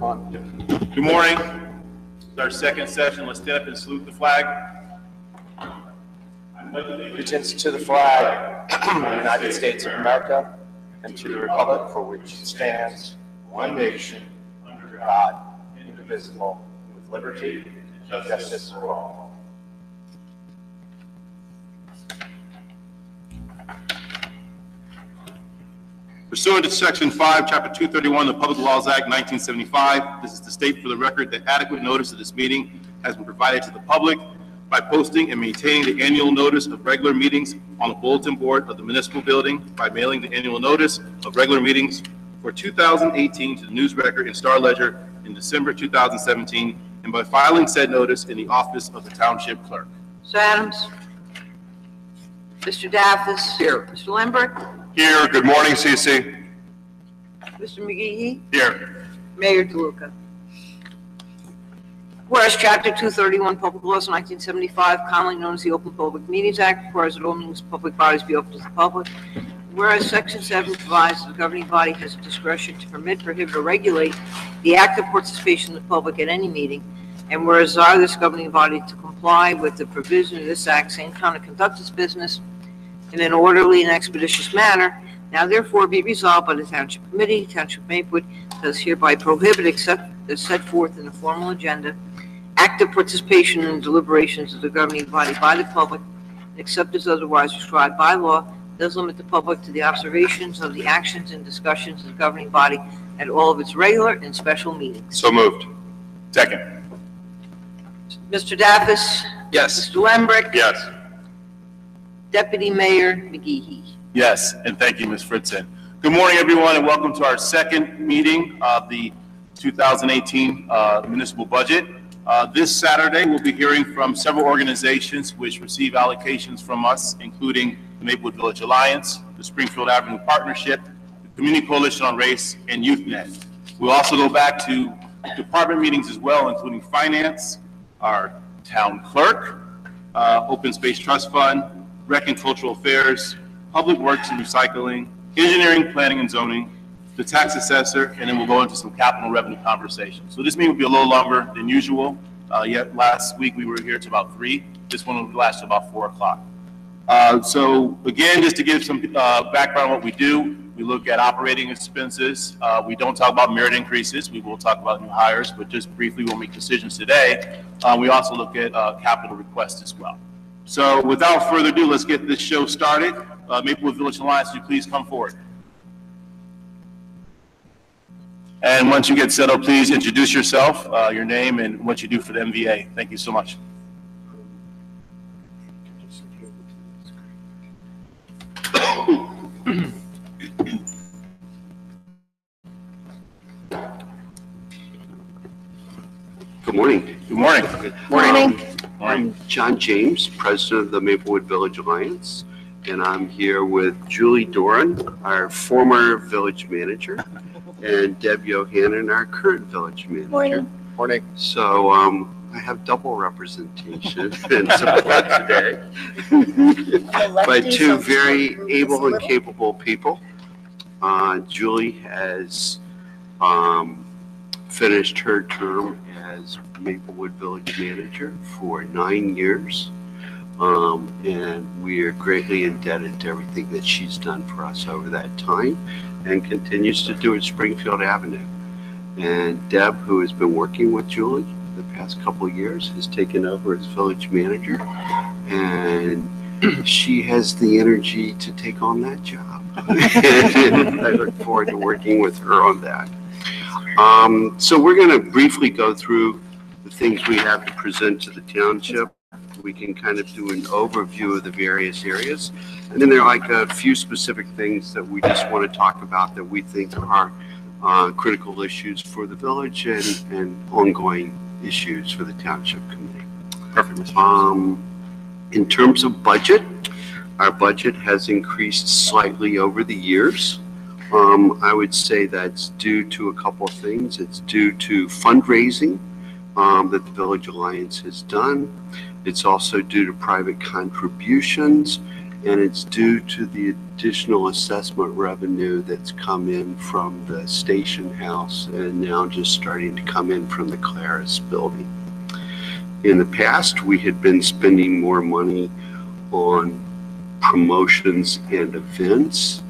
on. Good morning. It's our second session. Let's stand up and salute the flag. Allegiance to the flag of the United States of America and to the republic for which it stands, one nation, under God, indivisible, with liberty and justice for all. Pursuant to Section 5, Chapter 231 of the Public Laws Act 1975, this is to state for the record that adequate notice of this meeting has been provided to the public by posting and maintaining the annual notice of regular meetings on the bulletin board of the municipal building, by mailing the annual notice of regular meetings for 2018 to the News Record and Star Ledger in December 2017, and by filing said notice in the office of the Township Clerk. Mr. Adams. Mr. Daffis. Here. Mr. Lambert. Here. Good morning, CC. Mr. McGee. Here. Mayor DeLuca. Whereas Chapter 231, Public Laws 1975, commonly known as the Open Public Meetings Act, requires that all meetings of public bodies be open to the public. Whereas Section 7 provides that the governing body has discretion to permit, prohibit, or regulate the active participation of the public at any meeting, and whereas desire this governing body to comply with the provision of this act, same time to conduct its business in an orderly and expeditious manner, now therefore be resolved by the Township Committee, Township of Maplewood, does hereby prohibit, except as set forth in the formal agenda, active participation in deliberations of the governing body by the public, except as otherwise prescribed by law, does limit the public to the observations of the actions and discussions of the governing body at all of its regular and special meetings. So moved. Second. Mr. Daffis? Yes. Mr. Lembrick? Yes. Deputy Mayor McGee. Yes, and thank you, Ms. Fritzen. Good morning, everyone, and welcome to our second meeting of the 2018 municipal budget. This Saturday, we'll be hearing from several organizations which receive allocations from us, including the Maplewood Village Alliance, the Springfield Avenue Partnership, the Community Coalition on Race, and YouthNet. We'll also go back to department meetings as well, including finance, our town clerk, Open Space Trust Fund, Rec and Cultural Affairs, Public Works and Recycling, Engineering, Planning and Zoning, the tax assessor, and then we'll go into some capital revenue conversations. So this meeting will be a little longer than usual. Yet last week we were here to about 3. This one will last to about 4 o'clock. So again, just to give some background on what we do, we look at operating expenses. We don't talk about merit increases. We will talk about new hires, but just briefly we'll make decisions today. We also look at capital requests as well. So without further ado, let's get this show started. Maplewood Village Alliance, would you please come forward? And once you get settled, please introduce yourself, your name, and what you do for the MVA. Thank you so much. Good morning. Good morning. Good morning. I'm John James, president of the Maplewood Village Alliance, and I'm here with Julie Doran, our former village manager, and Deb Yohannan, our current village manager. Morning. Morning. So I have double representation and support today by two very able and capable people. Julie has finished her term as Maplewood Village Manager for 9 years, and we are greatly indebted to everything that she's done for us over that time and continues to do at Springfield Avenue. And Deb, who has been working with Julie the past couple of years, has taken over as Village Manager, and she has the energy to take on that job. And I look forward to working with her on that. So we're going to briefly go through the things we have to present to the township. We can kind of do an overview of the various areas. And then there are like a few specific things that we just want to talk about that we think are critical issues for the village and ongoing issues for the township committee. Perfect. In terms of budget, our budget has increased slightly over the years. I would say that's due to a couple of things. It's due to fundraising that the Village Alliance has done. It's also due to private contributions, and it's due to the additional assessment revenue that's come in from the station house and now just starting to come in from the Claris building. In the past, we had been spending more money on promotions and events,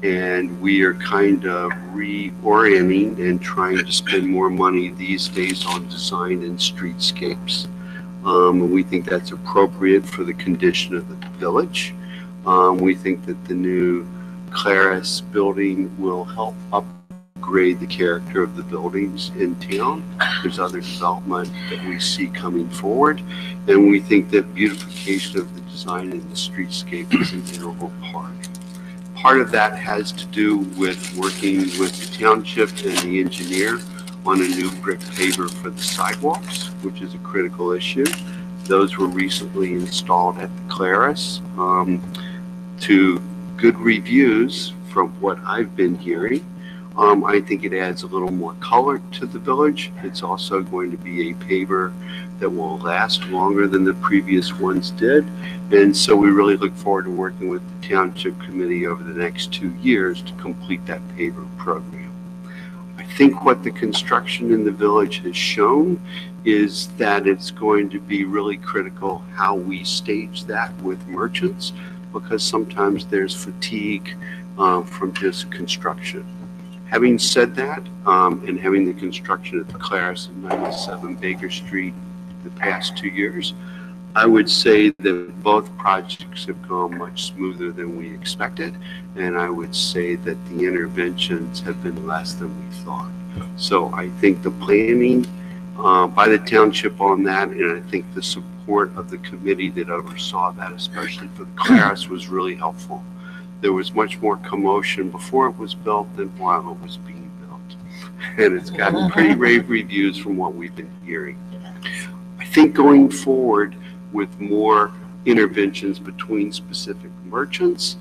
and we are kind of reorienting and trying to spend more money these days on design and streetscapes. And we think that's appropriate for the condition of the village. We think that the new Claris building will help upgrade the character of the buildings in town. There's other development that we see coming forward, and we think that beautification of the design and the streetscape is an integral part. Part of that has to do with working with the township and the engineer on a new brick paver for the sidewalks, which is a critical issue. Those were recently installed at the Claris to good reviews from what I've been hearing. I think it adds a little more color to the village. It's also going to be a paver that will last longer than the previous ones did. And so we really look forward to working with the Township Committee over the next 2 years to complete that paver program. I think what the construction in the village has shown is that it's going to be really critical how we stage that with merchants, because sometimes there's fatigue from just construction. Having said that, and having the construction at the Claris and 97 Baker Street the past 2 years, I would say that both projects have gone much smoother than we expected, and I would say that the interventions have been less than we thought. So I think the planning by the township on that, and I think the support of the committee that oversaw that, especially for the Claris, was really helpful. There was much more commotion before it was built than while it was being built. And it's gotten pretty rave reviews from what we've been hearing. I think going forward with more interventions between specific merchants,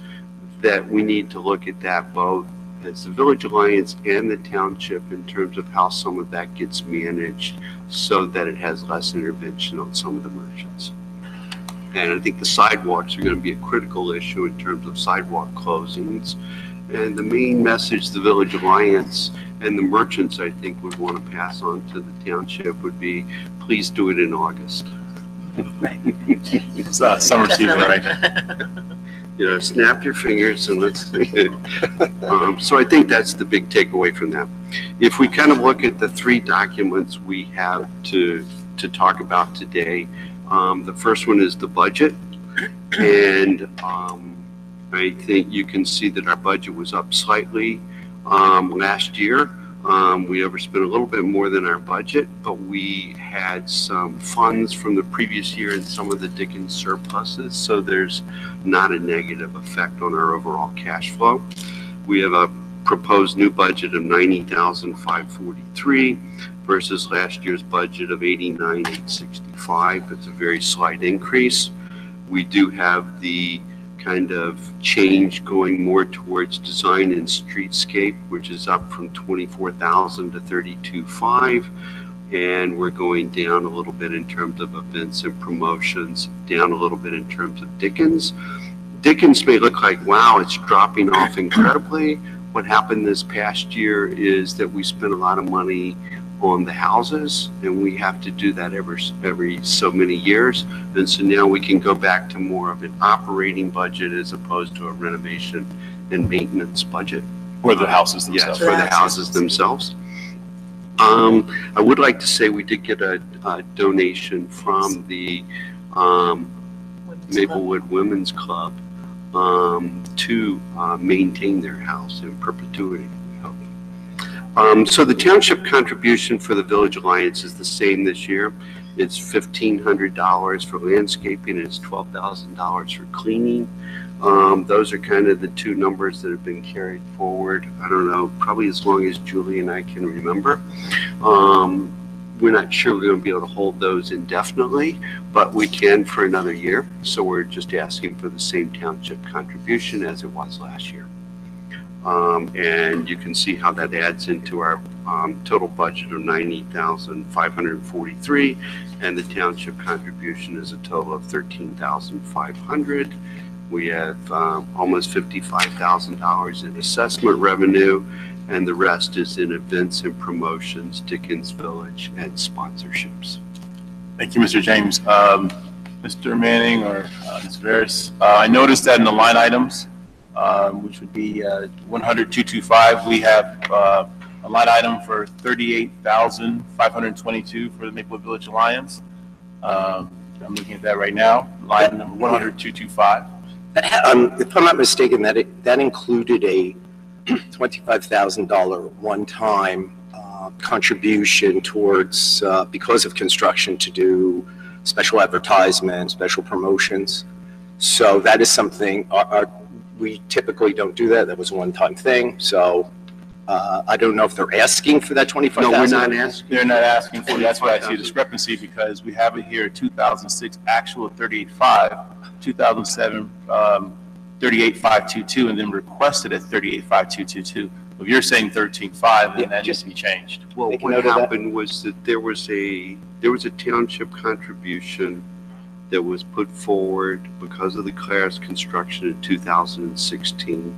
that we need to look at that both as the Village Alliance and the township in terms of how some of that gets managed so that it has less intervention on some of the merchants. And I think the sidewalks are going to be a critical issue in terms of sidewalk closings. And the main message the Village Alliance and the merchants, I think, would want to pass on to the township would be, please do it in August. It's summer season, right? You know, snap your fingers and let's so I think that's the big takeaway from that. If we kind of look at the 3 documents we have to talk about today, the first one is the budget, and I think you can see that our budget was up slightly last year. We overspent a little bit more than our budget, but we had some funds from the previous year and some of the Dickens surpluses, so there's not a negative effect on our overall cash flow. We have a proposed new budget of $90,543 versus last year's budget of $89,865. It's a very slight increase. We do have the kind of change going more towards design and streetscape, which is up from $24,000 to $32,500, and we're going down a little bit in terms of events and promotions, down a little bit in terms of Dickens. Dickens may look like, wow, it's dropping off incredibly. What happened this past year is that we spent a lot of money on the houses, and we have to do that every so many years, and so now we can go back to more of an operating budget as opposed to a renovation and maintenance budget. For the houses themselves. Yes, for the houses themselves. I would like to say we did get a donation from the Maplewood Women's Club to maintain their house in perpetuity. So the township contribution for the Village Alliance is the same this year. It's $1,500 for landscaping and it's $12,000 for cleaning. Those are kind of the 2 numbers that have been carried forward, I don't know, probably as long as Julie and I can remember. We're not sure we're going to be able to hold those indefinitely, but we can for another year. So we're just asking for the same township contribution as it was last year. And you can see how that adds into our total budget of $90,543, and the township contribution is a total of $13,500. We have almost $55,000 in assessment revenue, and the rest is in events and promotions, Dickens Village, and sponsorships. Thank you, Mr. James. Mr. Manning or Ms. Veras, I noticed that in the line items, which would be 100,225, we have a line item for $38,522 for the Maplewood Village Alliance. I'm looking at that right now, line number 100,225. If I'm not mistaken, that included a $25,000 one-time contribution towards, because of construction, to do special advertisement, special promotions. So that is something, we typically don't do that. That was a one-time thing. So I don't know if they're asking for that $25,000. No, we're not asking. They're not asking for, that's why I see a discrepancy, because we have it here, 2006 actual 38.5, 2007 38,522, and then requested at 38,522. If you're saying 13.5, then that needs to be changed. Well, what happened was that there was a township contribution that was put forward because of the class construction in 2016,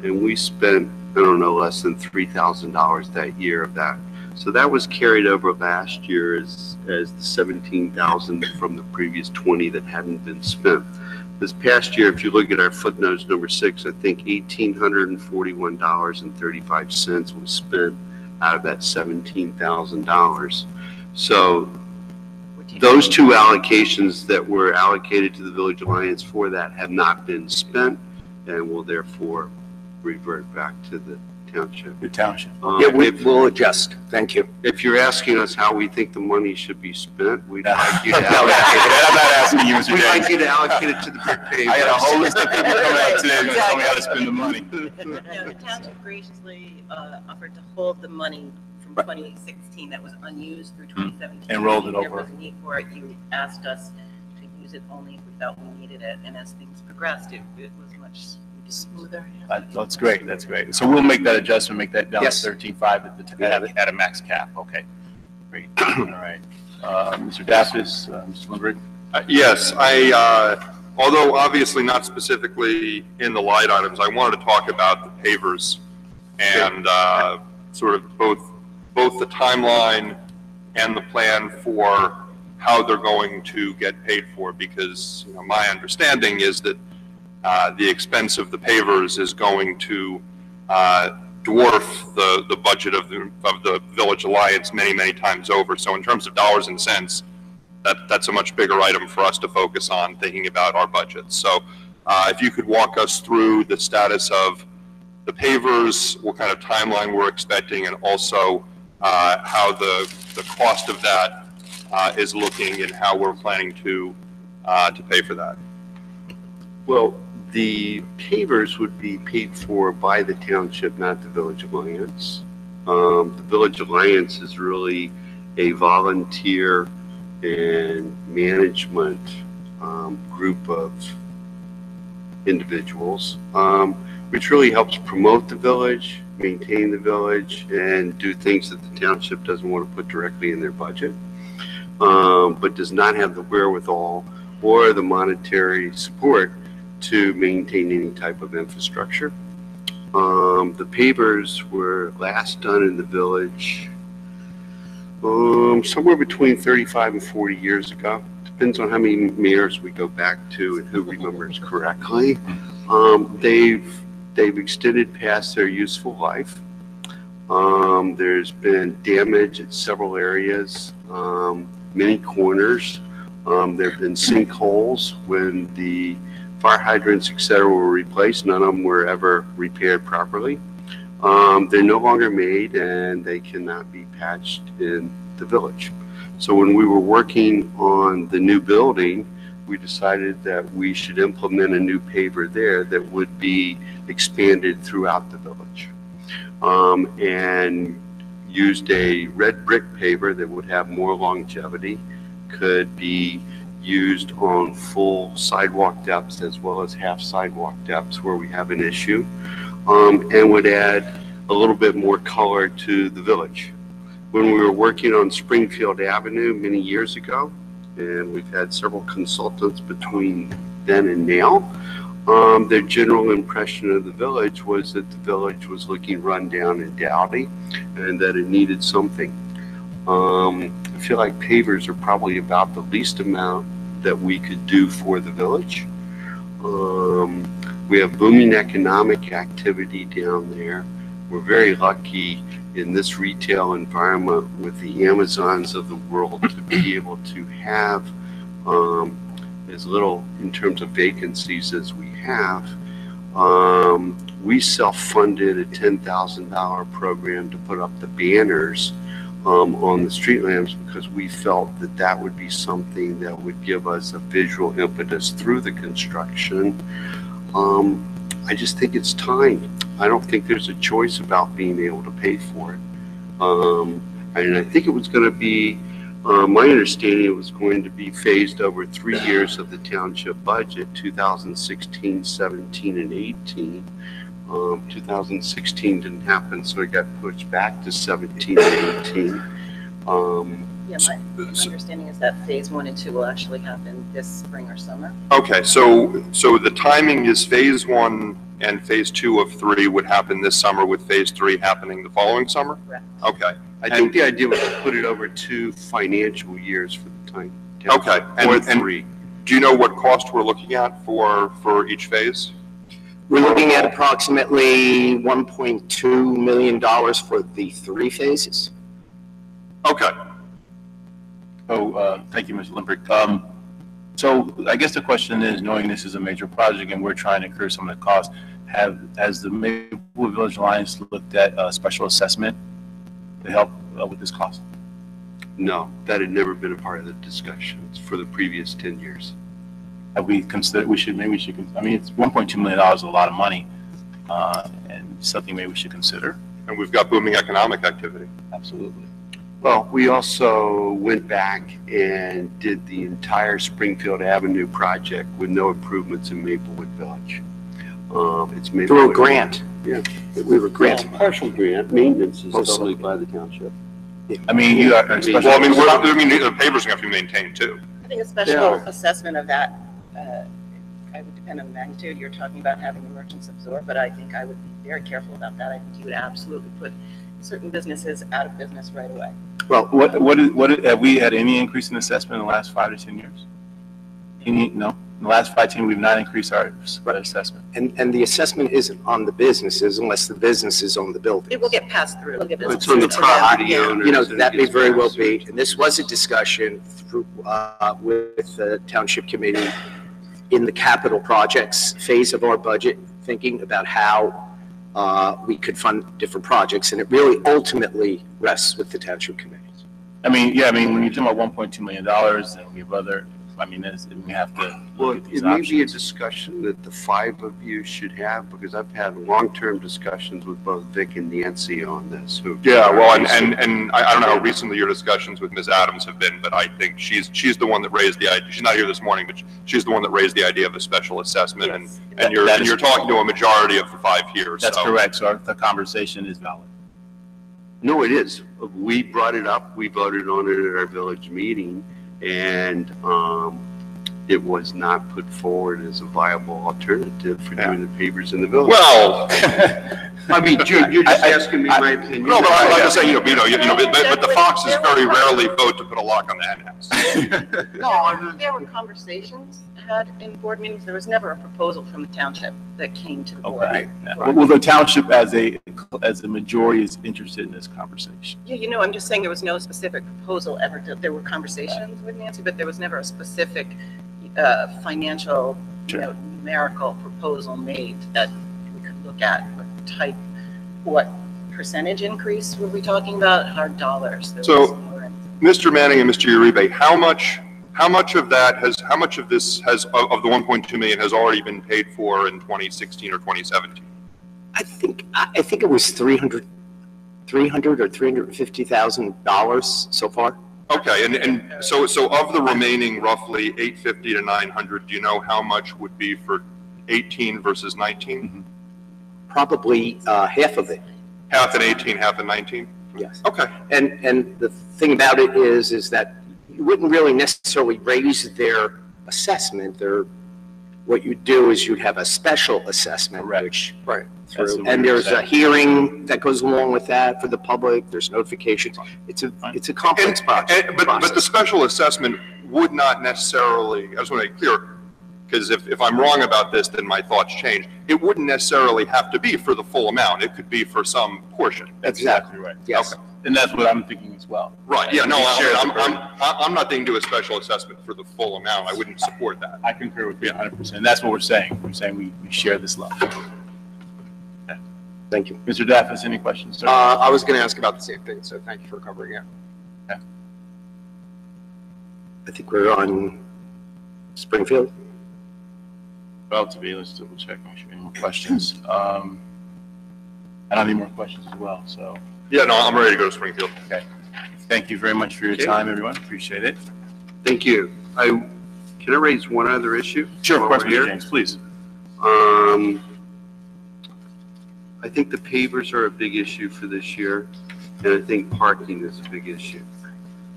and we spent, I don't know, less than $3,000 that year of that. So that was carried over last year as the $17,000 from the previous 20 that hadn't been spent. This past year, if you look at our footnotes number 6, I think $1,841.35 was spent out of that $17,000. So those two allocations that were allocated to the Village Alliance for that have not been spent, and will therefore revert back to the township. The township. Yeah, we'll adjust. Thank you. If you're asking us how we think the money should be spent, we'd like you to I'm not asking you, Mr. We'd James. like you to allocate it to the big pavers. I got a whole list of people coming out today to tell me how to spend the money. The township graciously offered to hold the money from 2016 that was unused through 2017. And rolled it There over. was a need for it. You asked us to use it only if we felt we needed it, and as things progressed, it was much smoother. That's great, that's great. So we'll make that adjustment, make that down to Yes. 13.5 at a max cap, okay. Great, all right. Mr. Daffis, Mr. Lindbergh? Yes, although obviously not specifically in the light items, I wanted to talk about the pavers and sort of both the timeline and the plan for how they're going to get paid for, because my understanding is that the expense of the pavers is going to dwarf the budget of the Village Alliance many times over. So in terms of dollars and cents, that's a much bigger item for us to focus on thinking about our budget. So if you could walk us through the status of the pavers, what kind of timeline we're expecting, and also how the cost of that is looking, and how we're planning to pay for that. Well, the pavers would be paid for by the township, not the Village Alliance. The Village Alliance is really a volunteer and management group of individuals, which really helps promote the village, maintain the village, and do things that the township doesn't want to put directly in their budget, but does not have the wherewithal or the monetary support to maintain any type of infrastructure. The pavers were last done in the village somewhere between 35 and 40 years ago. Depends on how many mayors we go back to and who remembers correctly. They've extended past their useful life. There's been damage at several areas, many corners. There have been sinkholes when the fire hydrants, etc., were replaced. None of them were ever repaired properly. They're no longer made, and they cannot be patched in the village. So when we were working on the new building, we decided that we should implement a new paver there that would be expanded throughout the village, and used a red brick paver that would have more longevity, could be used on full sidewalk depths as well as half sidewalk depths where we have an issue, and would add a little bit more color to the village. When we were working on Springfield Avenue many years ago, and we've had several consultants between then and now, Their general impression of the village was that the village was looking run down and dowdy and that it needed something. I feel like pavers are probably about the least amount that we could do for the village. We have booming economic activity down there. We're very lucky in this retail environment with the Amazons of the world to be able to have as little in terms of vacancies as we have. We self-funded a $10,000 program to put up the banners on the street lamps because we felt that that would be something that would give us a visual impetus through the construction. I just think it's time. I don't think there's a choice about being able to pay for it. And I think it was going to be, my understanding, it was going to be phased over 3 years of the township budget, 2016, 17, and 18. 2016 didn't happen, so it got pushed back to 17 and 18. Yeah, my understanding is that phase 1 and 2 will actually happen this spring or summer. Okay, so the timing is phase 1 and phase 2 of 3 would happen this summer, with phase 3 happening the following summer? Correct. Okay. I think the idea was to put it over 2 financial years for the time. Okay. Or And 3. do you know what cost we're looking at for each phase? We're looking at approximately $1.2 million for the 3 phases. Okay. Oh, thank you, Mr. Limbrick. So I guess the question is, knowing this is a major project and we're trying to incur some of the costs, has the Maplewood Village Alliance looked at a special assessment to help with this cost? No, that had never been a part of the discussions for the previous 10 years. Have we considered, maybe we should, I mean, it's $1.2 million is a lot of money, and something maybe we should consider. And we've got booming economic activity. Absolutely. Well, we also went back and did the entire Springfield Avenue project with no improvements in Maplewood Village. It's Maplewood. Through a grant. Yeah. We were granted. Partial grant, maintenance is Also- totally by the township. I mean, you are. Well, I mean, the pavers have to be maintained too. I think a special assessment of that, I would depend on the magnitude. You're talking about having the merchants absorb, but I think I would be very careful about that. I think you would absolutely put certain businesses out of business right away. Well, have we had any increase in assessment in the last 5 to 10 years? No? In the last 5 to 10, we've not increased our assessment. And the assessment isn't on the businesses unless the business is on the building. It will get passed through. It's on the property owners. You know, and that it may gets very well passed be, through. and this was a discussion through, with the township committee in the capital projects phase of our budget, thinking about how we could fund different projects, and it really ultimately rests with the township committee. I mean, yeah, I mean, when you're talking about $1.2 million, and we have other, I mean, we have to Well, look at these it may be a options. discussion that the 5 of you should have, because I've had long-term discussions with both Vic and Nancy on this. Yeah, well, and I don't know how recently your discussions with Ms. Adams have been, but I think she's the one that raised the idea. She's not here this morning, but she's the one that raised the idea of a special assessment, Yes. and That is you're talking to a majority of the 5 here. That's so. correct, so the conversation is valid. No, it is. We brought it up. We voted on it at our village meeting, and it was not put forward as a viable alternative for doing the pavers in the village. Well, I mean, you're just asking me my opinion. no, but I'm just saying, but the foxes very rarely vote to put a lock on the hen house. No, there were conversations had in board meetings. There was never a proposal from the township that came to the board. Okay. Yeah. Well, the township as a majority is interested in this conversation. Yeah, you know, I'm just saying there was no specific proposal ever. There were conversations with Nancy, but there was never a specific financial, Sure. numerical proposal made that we could look at. What percentage increase were we talking about? Hard dollars. There So- was more. Mr. Manning and Mr. Uribe, how much of this has, of the 1.2 million has already been paid for in 2016 or 2017? I think it was $300 or $350,000 so far. Okay, and so of the remaining roughly 850 to 900, do you know how much would be for 18 versus 19? Probably half of it. Half in 18, half in 19? Yes. Okay. And the thing about it is that you wouldn't really necessarily raise their assessment, their what you do is you'd have a special assessment, Correct. which, Right. That's through, what and we were there's a saying. hearing that goes along with that for the public, there's notifications. It's a complex process. But the special assessment would not necessarily, I just want to be clear, because if I'm wrong about this, then my thoughts change. It wouldn't necessarily have to be for the full amount. It could be for some portion. That's exactly right. Yes. Okay. And that's what I'm thinking as well. Right, yeah, no, We share the burden. I'm not thinking do a special assessment for the full amount. I wouldn't support that. I concur with you 100%. That's what we're saying. We're saying we share this love. Thank you. Mr. Daffis, any questions, sir? I was going to ask about the same thing, so thank you for covering it. I think we're on Springfield. Well, to be, let's double check, make sure any more questions. And I have any more questions as well, so. Yeah, no, I'm ready to go to Springfield. Thank you very much for your Okay. time, everyone. Appreciate it. Thank you. Can I raise one other issue? Sure, of while course, we're Mr. here? James, please. I think the pavers are a big issue for this year, and I think parking is a big issue.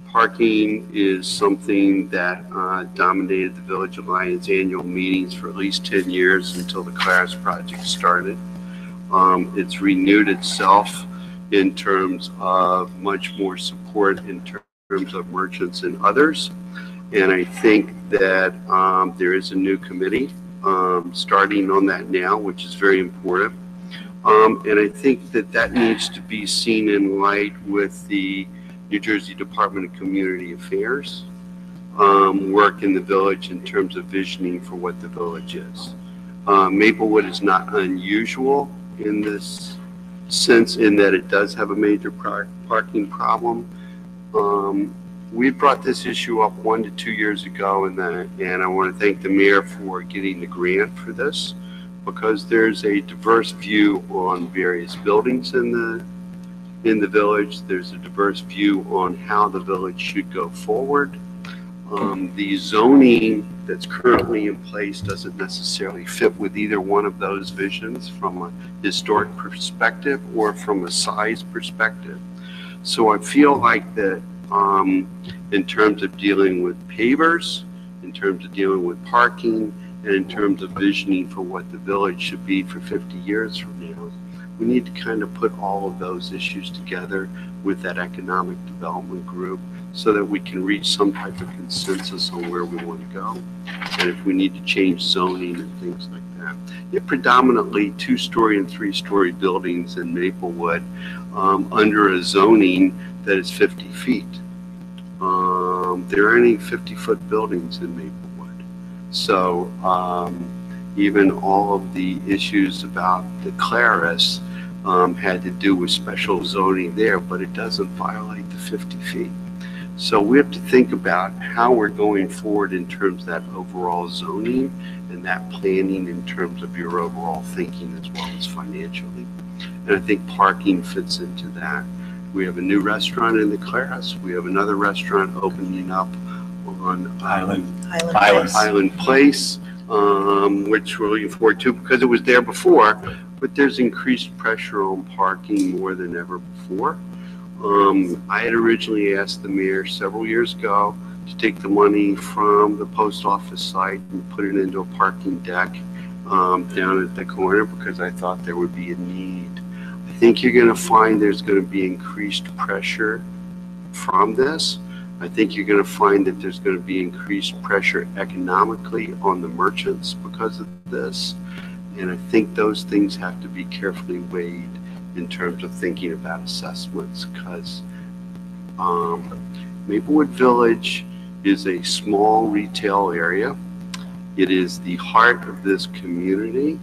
Parking is something that dominated the Village Alliance annual meetings for at least 10 years until the Claris project started. It's renewed itself in terms of much more support in terms of merchants and others. And I think that there is a new committee starting on that now, which is very important. And I think that needs to be seen in light with the New Jersey Department of Community Affairs work in the village in terms of visioning for what the village is. Maplewood is not unusual in this sense in that it does have a major parking problem. We brought this issue up 1 to 2 years ago, and I want to thank the mayor for getting the grant for this, because there's a diverse view on various buildings in the village. There's a diverse view on how the village should go forward. The zoning that's currently in place doesn't necessarily fit with either one of those visions from a historic perspective or from a size perspective. So I feel like that in terms of dealing with pavers, in terms of dealing with parking, and in terms of visioning for what the village should be for 50 years from now, we need to kind of put all of those issues together with that economic development group so that we can reach some type of consensus on where we want to go. And if we need to change zoning and things like that. They're predominantly 2-story and 3-story buildings in Maplewood under a zoning that is 50 feet. There aren't any 50-foot buildings in Maplewood. So even all of the issues about the Claris had to do with special zoning there, but it doesn't violate the 50 feet. So we have to think about how we're going forward in terms of that overall zoning and that planning in terms of your overall thinking as well as financially. And I think parking fits into that. We have a new restaurant in the Claris. We have another restaurant opening up on Island Place, which we're looking forward to because it was there before, but there's increased pressure on parking more than ever before. I had originally asked the mayor several years ago to take the money from the post office site and put it into a parking deck down at the corner because I thought there would be a need. I think you're going to find there's going to be increased pressure from this. I think you're going to find that there's going to be increased pressure economically on the merchants because of this. And I think those things have to be carefully weighed in terms of thinking about assessments, because Maplewood Village is a small retail area. It is the heart of this community.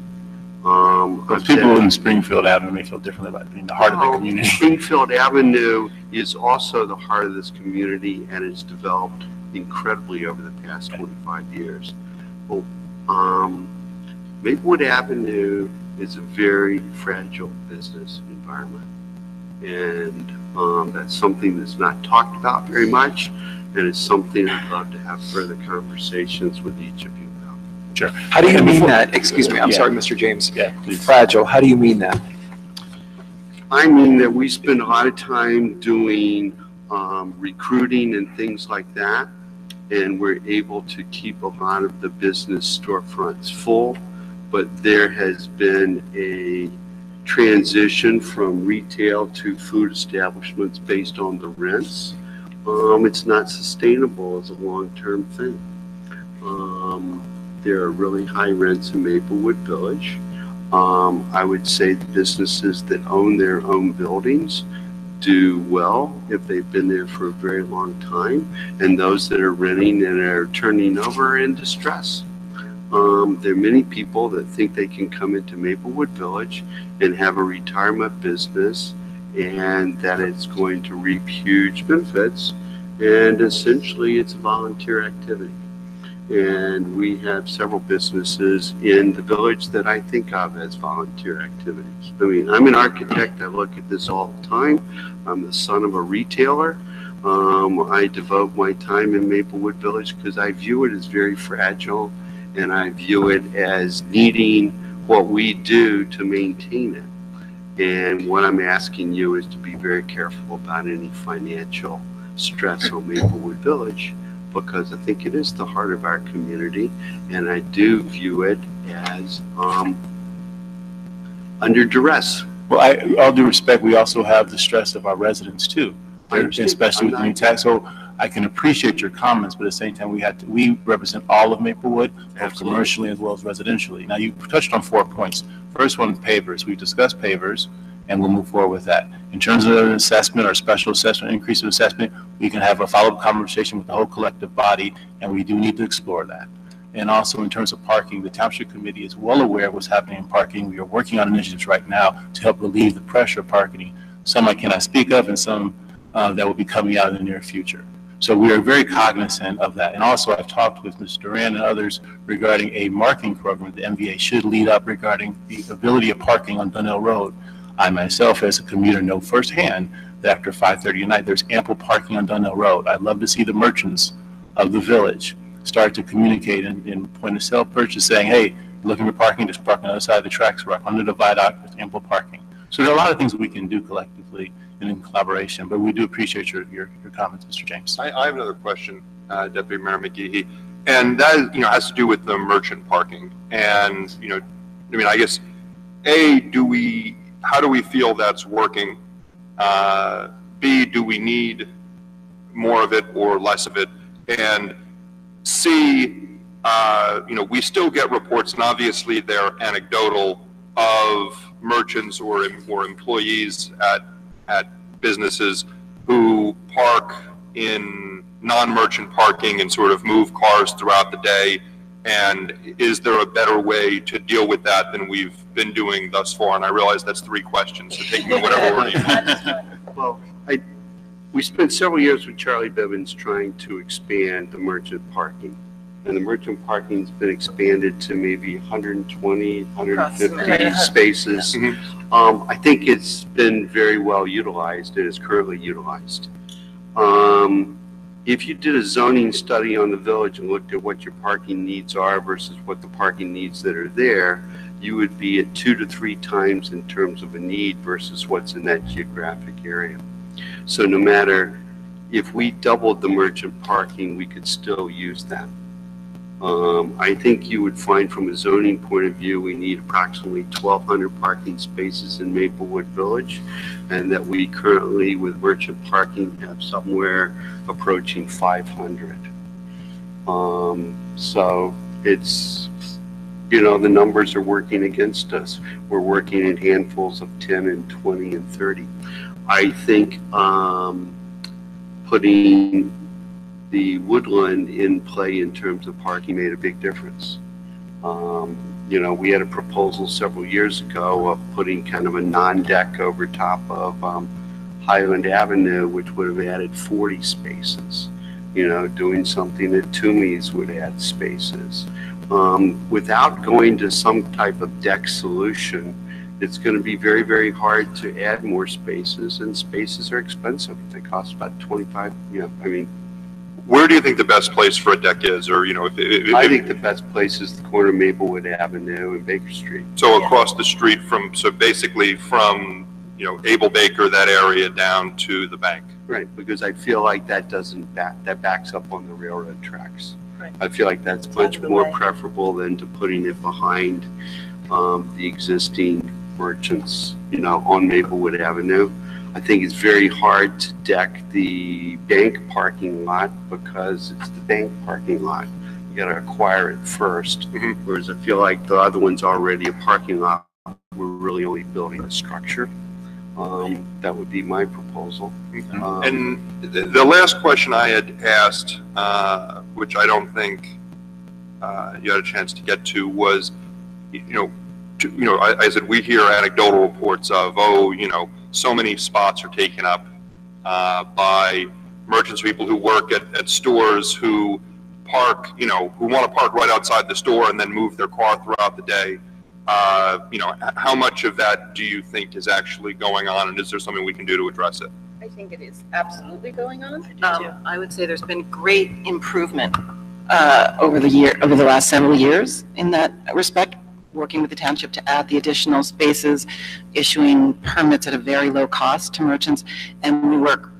Those people in Springfield Avenue may feel differently about being the heart of the community. Springfield Avenue is also the heart of this community, and it's developed incredibly over the past 25 years. Well, Maplewood Avenue is a very fragile business environment, and that's something that's not talked about very much, and it's something I'd love to have further conversations with each of you about. Sure. How do you mean that? Excuse me, I'm Yeah. sorry, Mr. James. Yeah, please. Fragile, how do you mean that? I mean that we spend a lot of time doing recruiting and things like that, and we're able to keep a lot of the business storefronts full, but there has been a transition from retail to food establishments based on the rents. It's not sustainable as a long-term thing. There are really high rents in Maplewood Village. I would say the businesses that own their own buildings do well if they've been there for a very long time, and those that are renting and are turning over are in distress. There are many people that think they can come into Maplewood Village and have a retirement business and that it's going to reap huge benefits, and essentially it's a volunteer activity. And we have several businesses in the village that I think of as volunteer activities. I mean, I'm an architect. I look at this all the time. I'm the son of a retailer. I devote my time in Maplewood Village because I view it as very fragile, and I view it as needing what we do to maintain it. And what I'm asking you is to be very careful about any financial stress on Maplewood Village, because I think it is the heart of our community, and I do view it as under duress. Well, all due respect, we also have the stress of our residents too, especially with the new tax. So I can appreciate your comments, but at the same time, we represent all of Maplewood, both commercially as well as residentially. Now, you touched on 4 points. First one, pavers. We've discussed pavers, and we'll move forward with that. In terms of an assessment or special assessment, increase of assessment, we can have a follow-up conversation with the whole collective body, and we do need to explore that. And also in terms of parking, the Township Committee is well aware of what's happening in parking. We are working on initiatives right now to help relieve the pressure of parking. Some I cannot speak of, and some that will be coming out in the near future. So we are very cognizant of that. And also I've talked with Mr. Duran and others regarding a marking program the MVA should lead up regarding the ability of parking on Donnell Road. I myself, as a commuter, know firsthand that after 5:30 at night, there's ample parking on Donnell Road. I'd love to see the merchants of the village start to communicate in point of sale purchase saying, hey, looking for parking, just park on the other side of the tracks, or under the viaduct, there's ample parking. So there are a lot of things that we can do collectively and in collaboration, but we do appreciate your comments, Mr. James. I have another question, Deputy Mayor McGehee, and that is, has to do with the merchant parking. And, I mean, I guess, how do we feel that's working? B, do we need more of it or less of it? And C, we still get reports, and obviously they're anecdotal, of merchants or employees at businesses who park in non-merchant parking and sort of move cars throughout the day. And is there a better way to deal with that than we've been doing thus far? And I realize that's 3 questions, so take me in whatever order you want. Well, we spent several years with Charlie Bivens trying to expand the merchant parking. And the merchant parking's been expanded to maybe 120, 150 spaces. I think it's been very well utilized and is currently utilized. If you did a zoning study on the village and looked at what your parking needs are versus what the parking needs that are there, you would be at 2 to 3 times in terms of a need versus what's in that geographic area. So no matter if we doubled the merchant parking, we could still use that. I think you would find from a zoning point of view, we need approximately 1,200 parking spaces in Maplewood Village, and that we currently, with merchant parking, have somewhere approaching 500. So it's, the numbers are working against us. We're working in handfuls of 10 and 20 and 30. I think putting the Woodland in play in terms of parking made a big difference. We had a proposal several years ago of putting kind of a non-deck over top of Highland Avenue, which would have added 40 spaces. Doing something at Toomey's would add spaces. Without going to some type of deck solution, it's going to be very, very hard to add more spaces, and spaces are expensive. They cost about 25, Where do you think the best place for a deck is? Or, I think the best place is the corner of Maplewood Avenue and Baker Street. So across the street basically from, Abel Baker, that area down to the bank. Right, because I feel like that that backs up on the railroad tracks. Right. I feel like that's Out much of the more way. preferable than to putting it behind the existing merchants, on Maplewood Avenue. I think it's very hard to deck the bank parking lot because it's the bank parking lot. You gotta acquire it first, whereas I feel like the other one's already a parking lot. We're really only building a structure. That would be my proposal. And the last question I had asked, which I don't think you had a chance to get to, was, I said we hear anecdotal reports of, so many spots are taken up by merchants, people who work at stores who park, who want to park right outside the store and then move their car throughout the day. How much of that do you think is actually going on, and is there something we can do to address it? I think it is absolutely going on. I do too. I would say there's been great improvement over the last several years in that respect, working with the township to add the additional spaces, issuing permits at a very low cost to merchants, and we work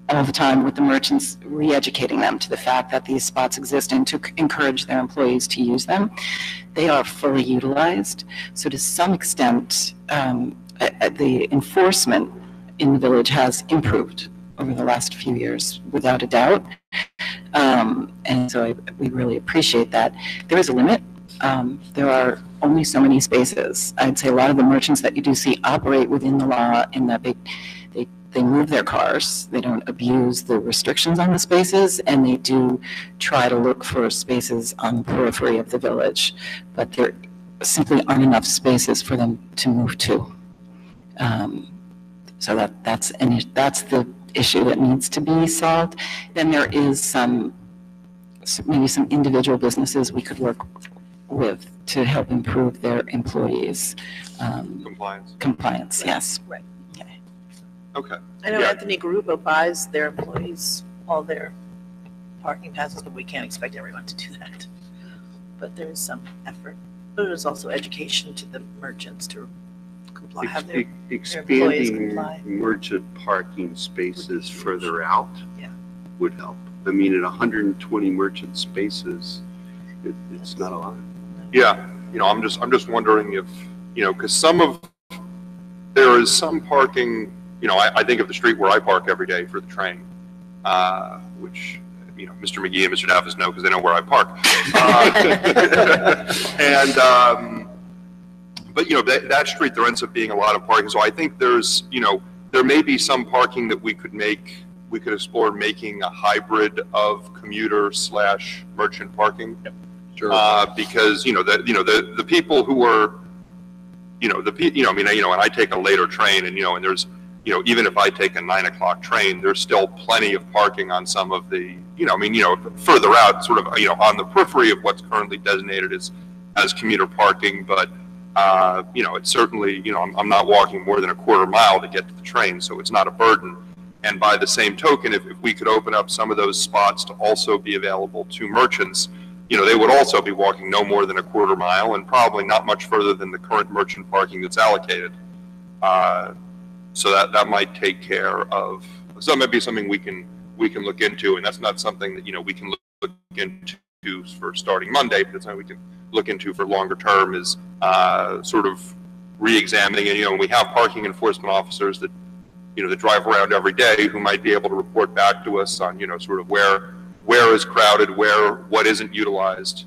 all the time with the merchants, re-educating them to the fact that these spots exist and to encourage their employees to use them. They are fully utilized. So to some extent, the enforcement in the village has improved over the last few years, without a doubt. And so we really appreciate that. There is a limit. There are only so many spaces. I'd say a lot of the merchants that you do see operate within the law in that they move their cars, they don't abuse the restrictions on the spaces, and they do try to look for spaces on the periphery of the village, but there simply aren't enough spaces for them to move to. So that's the issue that needs to be solved. Then there is maybe some individual businesses we could work with to help improve their employees. Compliance, yes. Right. Okay. I know Yeah. Anthony Garuba buys their employees all their parking passes, but we can't expect everyone to do that. But there is some effort. But there's also education to the merchants to comply, have their employees Expanding comply. merchant parking spaces further out Yeah. would help. I mean, at 120 merchant spaces, it's not a lot. Yeah, I'm just wondering if, because there is some parking, I think of the street where I park every day for the train, which, Mr. McGee and Mr. Daffis know because they know where I park. But that street, there ends up being a lot of parking. So I think there may be some parking that we could explore making a hybrid of commuter / merchant parking. Yep. Sure. Because, the people who are, and I take a later train and there's, even if I take a 9 o'clock train, there's still plenty of parking on some of the, further out, sort of, on the periphery of what's currently designated as commuter parking. But, it's certainly, I'm not walking more than a quarter mile to get to the train, so it's not a burden. And by the same token, if we could open up some of those spots to also be available to merchants, they would also be walking no more than a quarter mile and probably not much further than the current merchant parking that's allocated. So that might take care of, so that might be something we can look into, and that's not something that, we can look into for starting Monday, but it's something we can look into for longer term is sort of re-examining it. And we have parking enforcement officers that, that drive around every day who might be able to report back to us on, sort of where is crowded, what isn't utilized,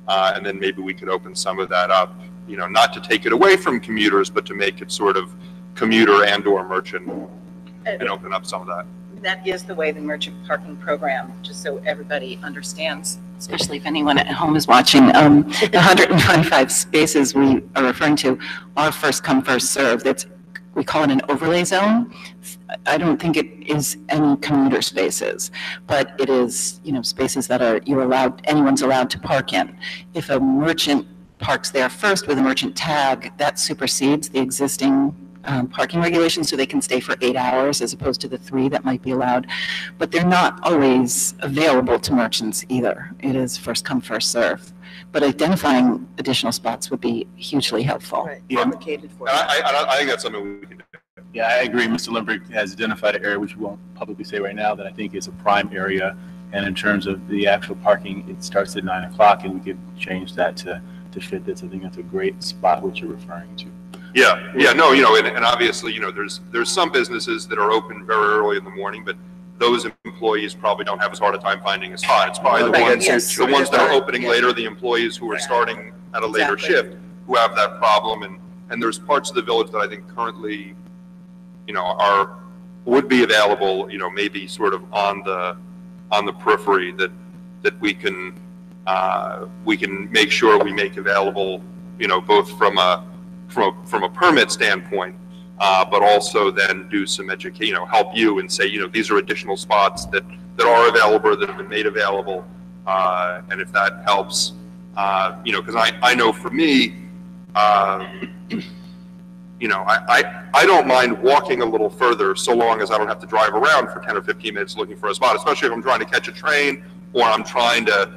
and then maybe we could open some of that up, not to take it away from commuters, but to make it sort of commuter and/or merchant, and open up some of that. That is the way the merchant parking program, just so everybody understands, especially if anyone at home is watching, the 125 spaces we are referring to are first come, first served. We call it an overlay zone. I don't think it is any commuter spaces, but it is, spaces that anyone's allowed to park in. If a merchant parks there first with a merchant tag, that supersedes the existing parking regulations, so they can stay for 8 hours as opposed to the 3 that might be allowed. But they're not always available to merchants either. It is first come, first serve. But identifying additional spots would be hugely helpful. Right, Yeah. advocated for. I think that's something we can do. Yeah, I agree. Mr. Lindbergh has identified an area which we won't publicly say right now that I think is a prime area. And in terms of the actual parking, it starts at 9 o'clock and we could change that to fit this. I think that's a great spot which you're referring to. Yeah, no, and obviously, there's some businesses that are open very early in the morning, but those employees probably don't have as hard a time finding a spot. It's probably the ones that are opening later, the employees who are starting at a later shift, who have that problem. And there's parts of the village that I think currently, would be available, maybe sort of on the periphery that we can make sure we make available, both from a permit standpoint, but also then do some education, help you and say, these are additional spots that are available, that have been made available. And if that helps, because I know for me, I don't mind walking a little further so long as I don't have to drive around for 10 or 15 minutes looking for a spot, especially if I'm trying to catch a train or I'm trying to,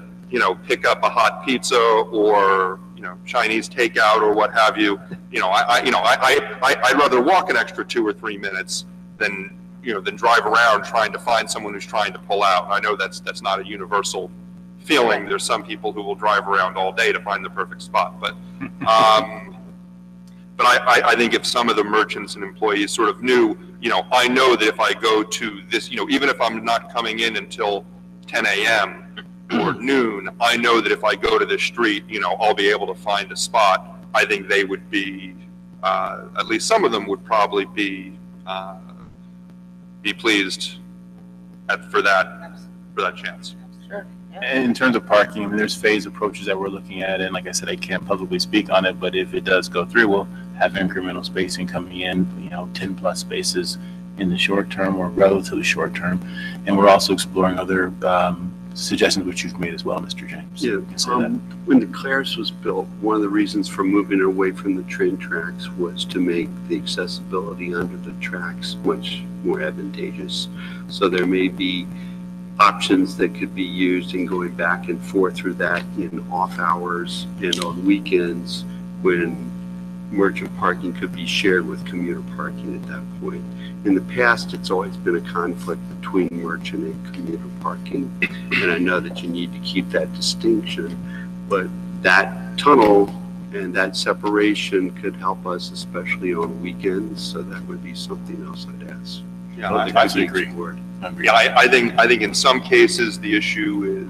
pick up a hot pizza or, Chinese takeout or what have you. I'd rather walk an extra 2 or 3 minutes than drive around trying to find someone who's trying to pull out. I know that's not a universal feeling. There's some people who will drive around all day to find the perfect spot, but I think if some of the merchants and employees sort of knew, I know that if I go to this, even if I'm not coming in until 10 a.m. or noon, I know that if I go to this street, I'll be able to find a spot. I think they would be, at least some of them would probably be pleased for that chance. Sure. And in terms of parking, I mean, there's phase approaches that we're looking at, and like I said, I can't publicly speak on it, but if it does go through, we'll have incremental spacing coming in, 10 plus spaces in the short term or relatively short term. And we're also exploring other suggestions which you've made as well, Mr. James. Yeah, when the Claris was built, one of the reasons for moving away from the train tracks was to make the accessibility under the tracks much more advantageous. So there may be options that could be used in going back and forth through that in off hours and on weekends when merchant parking could be shared with commuter parking at that point. In the past, it's always been a conflict between merchant and commuter parking, and I know that you need to keep that distinction, but that tunnel and that separation could help us, especially on weekends, so that would be something else I'd ask. Yeah, I agree. Yeah, I think in some cases the issue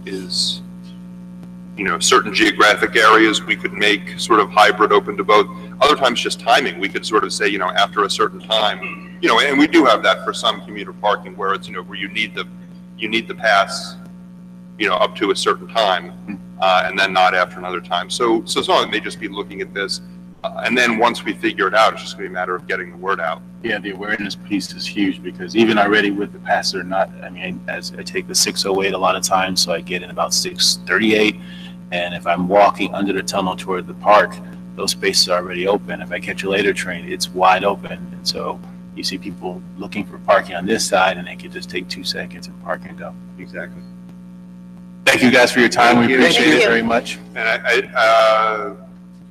is certain geographic areas we could make sort of hybrid open to both. Other times just timing. We could sort of say after a certain time, and we do have that for some commuter parking where it's where you need the pass up to a certain time and then not after another time. So someone may just be looking at this. And then once we figure it out, it's just going to be a matter of getting the word out. Yeah, the awareness piece is huge because even already with the pass or not, I mean, as I take the 608 a lot of times, so I get in about 638. And if I'm walking under the tunnel toward the park, those spaces are already open. If I catch a later train, it's wide open. And so you see people looking for parking on this side and they can just take 2 seconds and park and go. Exactly. Thank you guys for your time. We appreciate it very much. And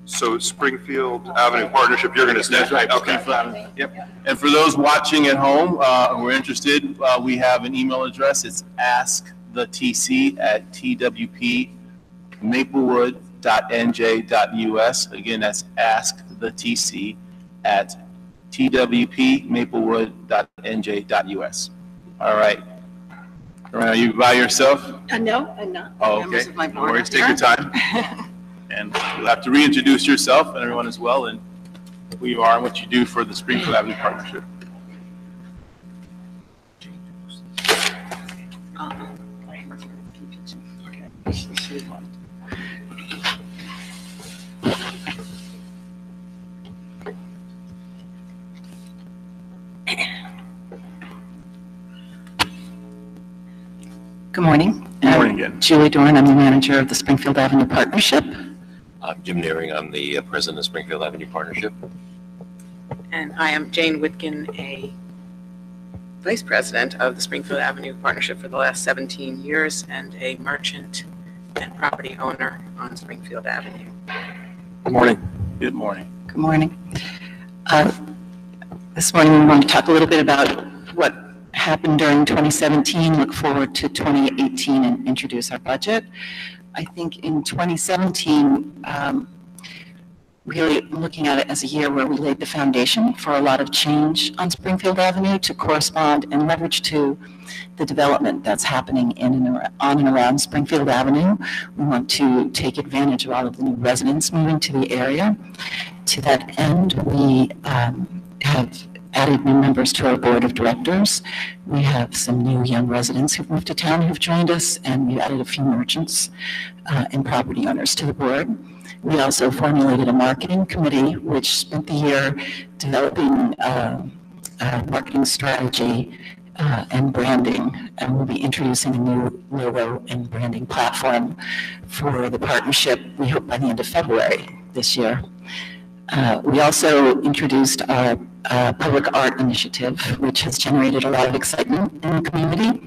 so Springfield Avenue Partnership, you're going to stay? That's right. Okay. Springfield Avenue. Yep. And for those watching at home who are interested, we have an email address. It's askthetc@twpmaplewood.nj.us. Again, that's askthetc@twpmaplewood.nj.us. All right. Are you by yourself? No, I'm not. Oh, Members okay. of my No board. worries. Take your time. And you'll have to reintroduce yourself and everyone as well, and who you are and what you do for the Springfield Avenue Partnership. Good morning. Good morning again. Julie Dorn, I'm the manager of the Springfield Avenue Partnership. I'm Jim Nearing, I'm the president of Springfield Avenue Partnership. And I am Jane Whitkin, a vice president of the Springfield Avenue Partnership for the last 17 years and a merchant and property owner on Springfield Avenue. Good morning. Good morning. Good morning. This morning, we want to talk a little bit about what happened during 2017, look forward to 2018, and introduce our budget. I think in 2017, really looking at it as a year where we laid the foundation for a lot of change on Springfield Avenue to correspond and leverage to the development that's happening on and around Springfield Avenue. We want to take advantage of all of the new residents moving to the area. To that end, we have added new members to our board of directors. We have some new young residents who've moved to town who've joined us, and we've added a few merchants and property owners to the board. We also formulated a marketing committee, which spent the year developing marketing strategy and branding, and we'll be introducing a new logo and branding platform for the partnership, we hope by the end of February this year. We also introduced our public art initiative, which has generated a lot of excitement in the community.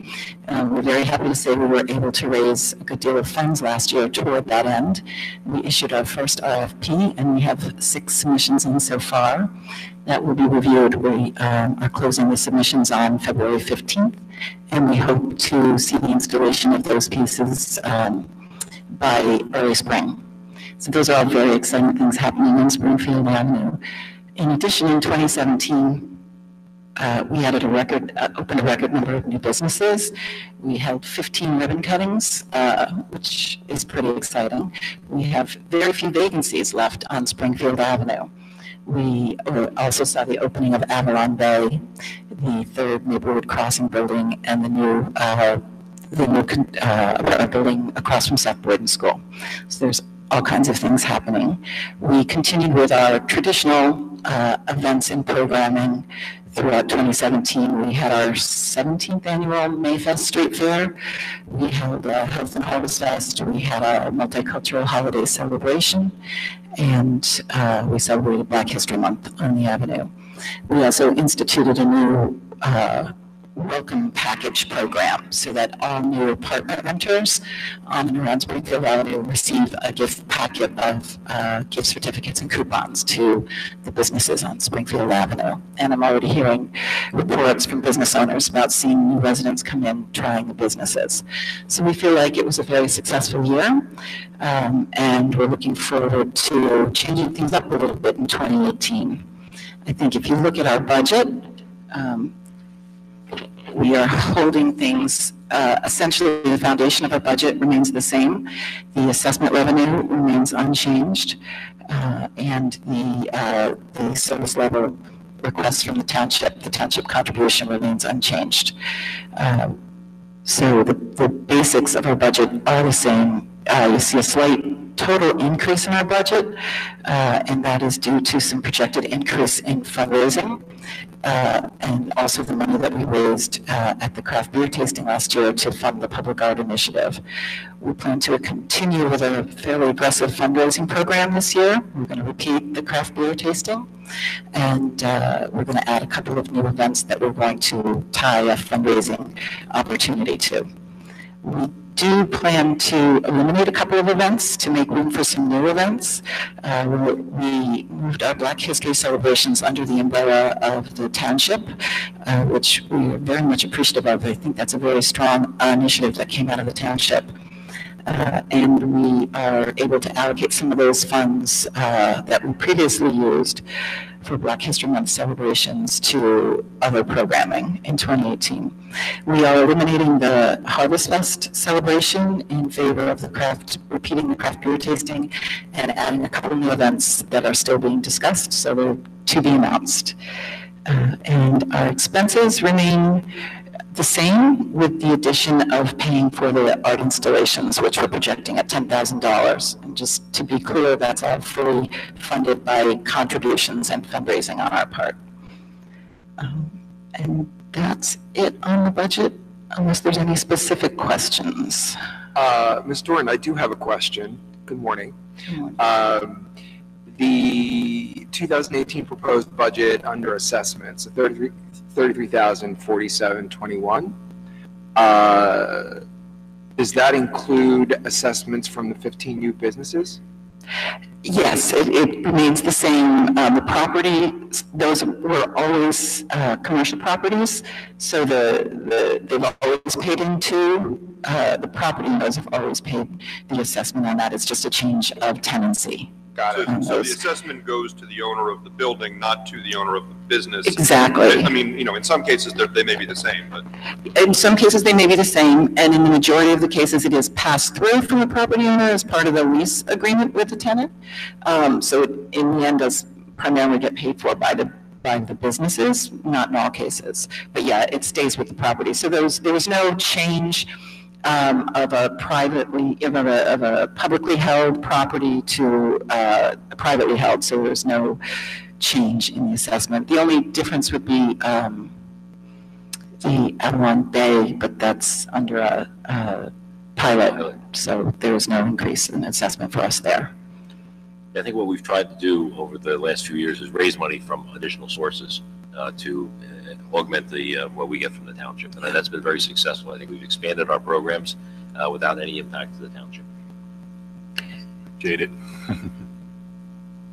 We're very happy to say we were able to raise a good deal of funds last year toward that end. We issued our first RFP, and we have 6 submissions in so far. That will be reviewed. We are closing the submissions on February 15th, and we hope to see the installation of those pieces by early spring. So those are all very exciting things happening on Springfield Avenue. In addition, in 2017, we added opened a record number of new businesses. We held 15 ribbon cuttings, which is pretty exciting. We have very few vacancies left on Springfield Avenue. We also saw the opening of Avalon Bay, the 3rd neighborhood crossing building, and the new apartment building across from South Boyden School. So there's all kinds of things happening. We continued with our traditional events and programming throughout 2017. We had our 17th annual Mayfest Street Fair. We held a Health and Harvest Fest. We had a multicultural holiday celebration, and we celebrated Black History Month on the Avenue. We also instituted a new welcome package program so that all new apartment renters on and around Springfield Avenue receive a gift packet of gift certificates and coupons to the businesses on Springfield Avenue. And I'm already hearing reports from business owners about seeing new residents come in trying the businesses. So we feel like it was a very successful year, and we're looking forward to changing things up a little bit in 2018. I think if you look at our budget, we are holding things, essentially the foundation of our budget remains the same. The assessment revenue remains unchanged, and the service level requests from the township contribution remains unchanged. So the basics of our budget are the same. You see a slight total increase in our budget, and that is due to some projected increase in fundraising, and also the money that we raised at the craft beer tasting last year to fund the public art initiative. We plan to continue with a fairly aggressive fundraising program this year. We're going to repeat the craft beer tasting, and we're going to add a couple of new events that we're going to tie a fundraising opportunity to. We do plan to eliminate a couple of events to make room for some new events. We moved our Black History celebrations under the umbrella of the township, which we are very much appreciative of. I think that's a very strong initiative that came out of the township. And we are able to allocate some of those funds that we previously used for Black History Month celebrations to other programming in 2018. We are eliminating the Harvest Fest celebration in favor of repeating the craft beer tasting and adding a couple of new events that are still being discussed, so they're to be announced. And our expenses remain the same, with the addition of paying for the art installations, which we're projecting at $10,000. And just to be clear, that's all fully funded by contributions and fundraising on our part. And that's it on the budget, unless there's any specific questions. Ms. Doran, I do have a question. Good morning. Good morning. The 2018 proposed budget under assessments, $33,047.21. Does that include assessments from the 15 new businesses? Yes, it remains the same. The property, those were always commercial properties, so they've always paid into the property owners have always paid the assessment on that. It's just a change of tenancy. Got it. So the assessment goes to the owner of the building, not to the owner of the business. Exactly. I mean, in some cases they may be the same, but. In some cases, they may be the same, and in the majority of the cases, it is passed through from the property owner as part of the lease agreement with the tenant. So it, in the end, does primarily get paid for by the businesses, not in all cases. But yeah, it stays with the property. So there was no change of a publicly held property to privately held. So there's no change in the assessment. The only difference would be the Avalon Bay, but that's under a pilot, so there is no increase in assessment for us there. I think what we've tried to do over the last few years is raise money from additional sources to augment what we get from the township, and that's been very successful. I think we've expanded our programs without any impact to the township. Jaded.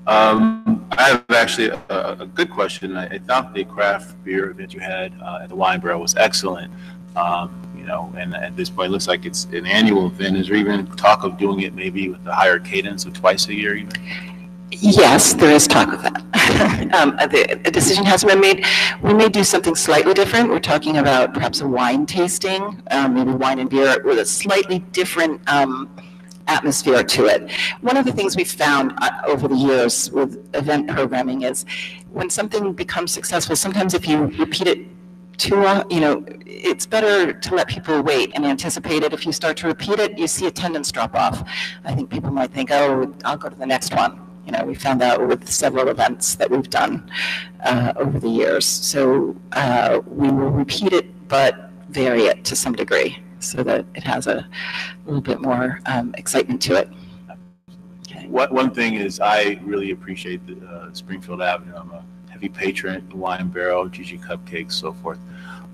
I have actually a good question. I thought the craft beer event you had at the Wine Barrel was excellent. And at this point, it looks like it's an annual event. Is there even talk of doing it maybe with a higher cadence of twice a year even? Yes, there is talk of that. A decision hasn't been made. We may do something slightly different. We're talking about perhaps a wine tasting, maybe wine and beer with a slightly different atmosphere to it. One of the things we've found over the years with event programming is when something becomes successful, sometimes if you repeat it too long, it's better to let people wait and anticipate it. If you start to repeat it, you see attendance drop off. I think people might think, oh, I'll go to the next one. We found out with several events that we've done over the years. So we will repeat it, but vary it to some degree so that it has a little bit more excitement to it. Okay. One thing is I really appreciate the Springfield Avenue. I'm a heavy patron, the Wine Barrel, GG Cupcakes, so forth.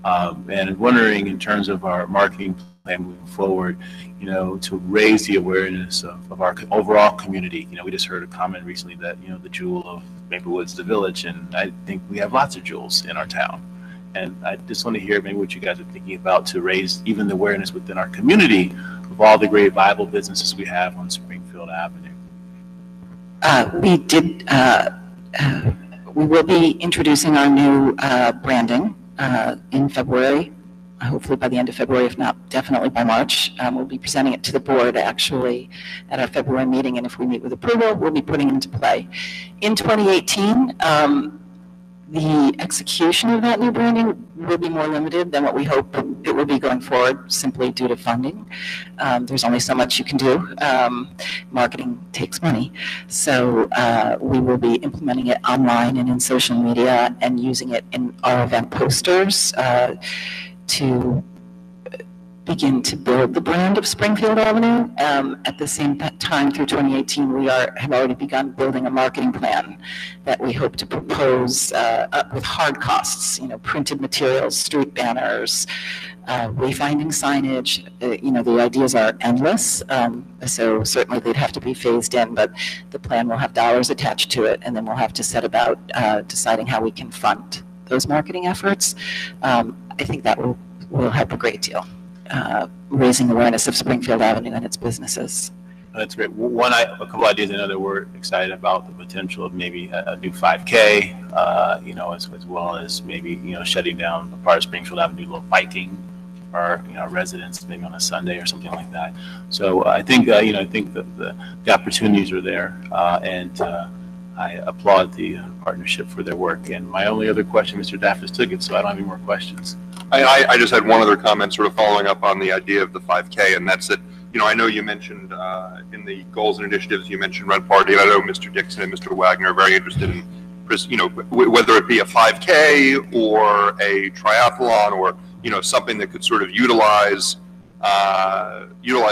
And wondering in terms of our marketing plan moving forward, to raise the awareness of our overall community. We just heard a comment recently that, the jewel of Maplewood's the village, and I think we have lots of jewels in our town. And I just want to hear maybe what you guys are thinking about to raise even the awareness within our community of all the great viable businesses we have on Springfield Avenue. We will be introducing our new branding in February, hopefully by the end of February, if not definitely by March. We'll be presenting it to the board actually at our February meeting, and if we meet with approval, we'll be putting it into play. In 2018, the execution of that new branding will be more limited than what we hope it will be going forward, simply due to funding. There's only so much you can do. Marketing takes money. So we will be implementing it online and in social media and using it in our event posters to begin to build the brand of Springfield Avenue. At the same time, through 2018, we have already begun building a marketing plan that we hope to propose with hard costs, printed materials, street banners, wayfinding signage. The ideas are endless, so certainly they'd have to be phased in, but the plan will have dollars attached to it, and then we'll have to set about deciding how we can fund those marketing efforts. I think that will help a great deal. Raising awareness of Springfield Avenue and its businesses. That's great. A couple ideas I know that we're excited about the potential of maybe a new 5K, as well as maybe, shutting down a part of Springfield Avenue, a little biking for our residents, maybe on a Sunday or something like that. So I think, the opportunities are there, and I applaud the partnership for their work. And my only other question, Mr. Daffis took it, so I don't have any more questions. I just had one other comment sort of following up on the idea of the 5K, and that's that, I know you mentioned in the goals and initiatives, you mentioned Rent Party, and I know Mr. Dixon and Mr. Wagner are very interested in, whether it be a 5K or a triathlon or, something that could sort of utilize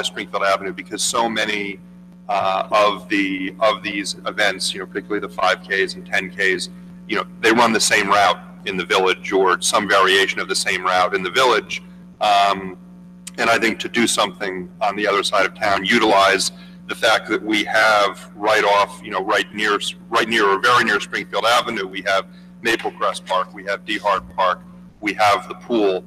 Springfield Avenue, because so many of these events, particularly the 5Ks and 10Ks, they run the same route in the village or some variation of the same route in the village. And I think to do something on the other side of town, utilize the fact that we have right off, right near or very near Springfield Avenue, we have Maple Crest Park, we have DeHart Park, we have the pool,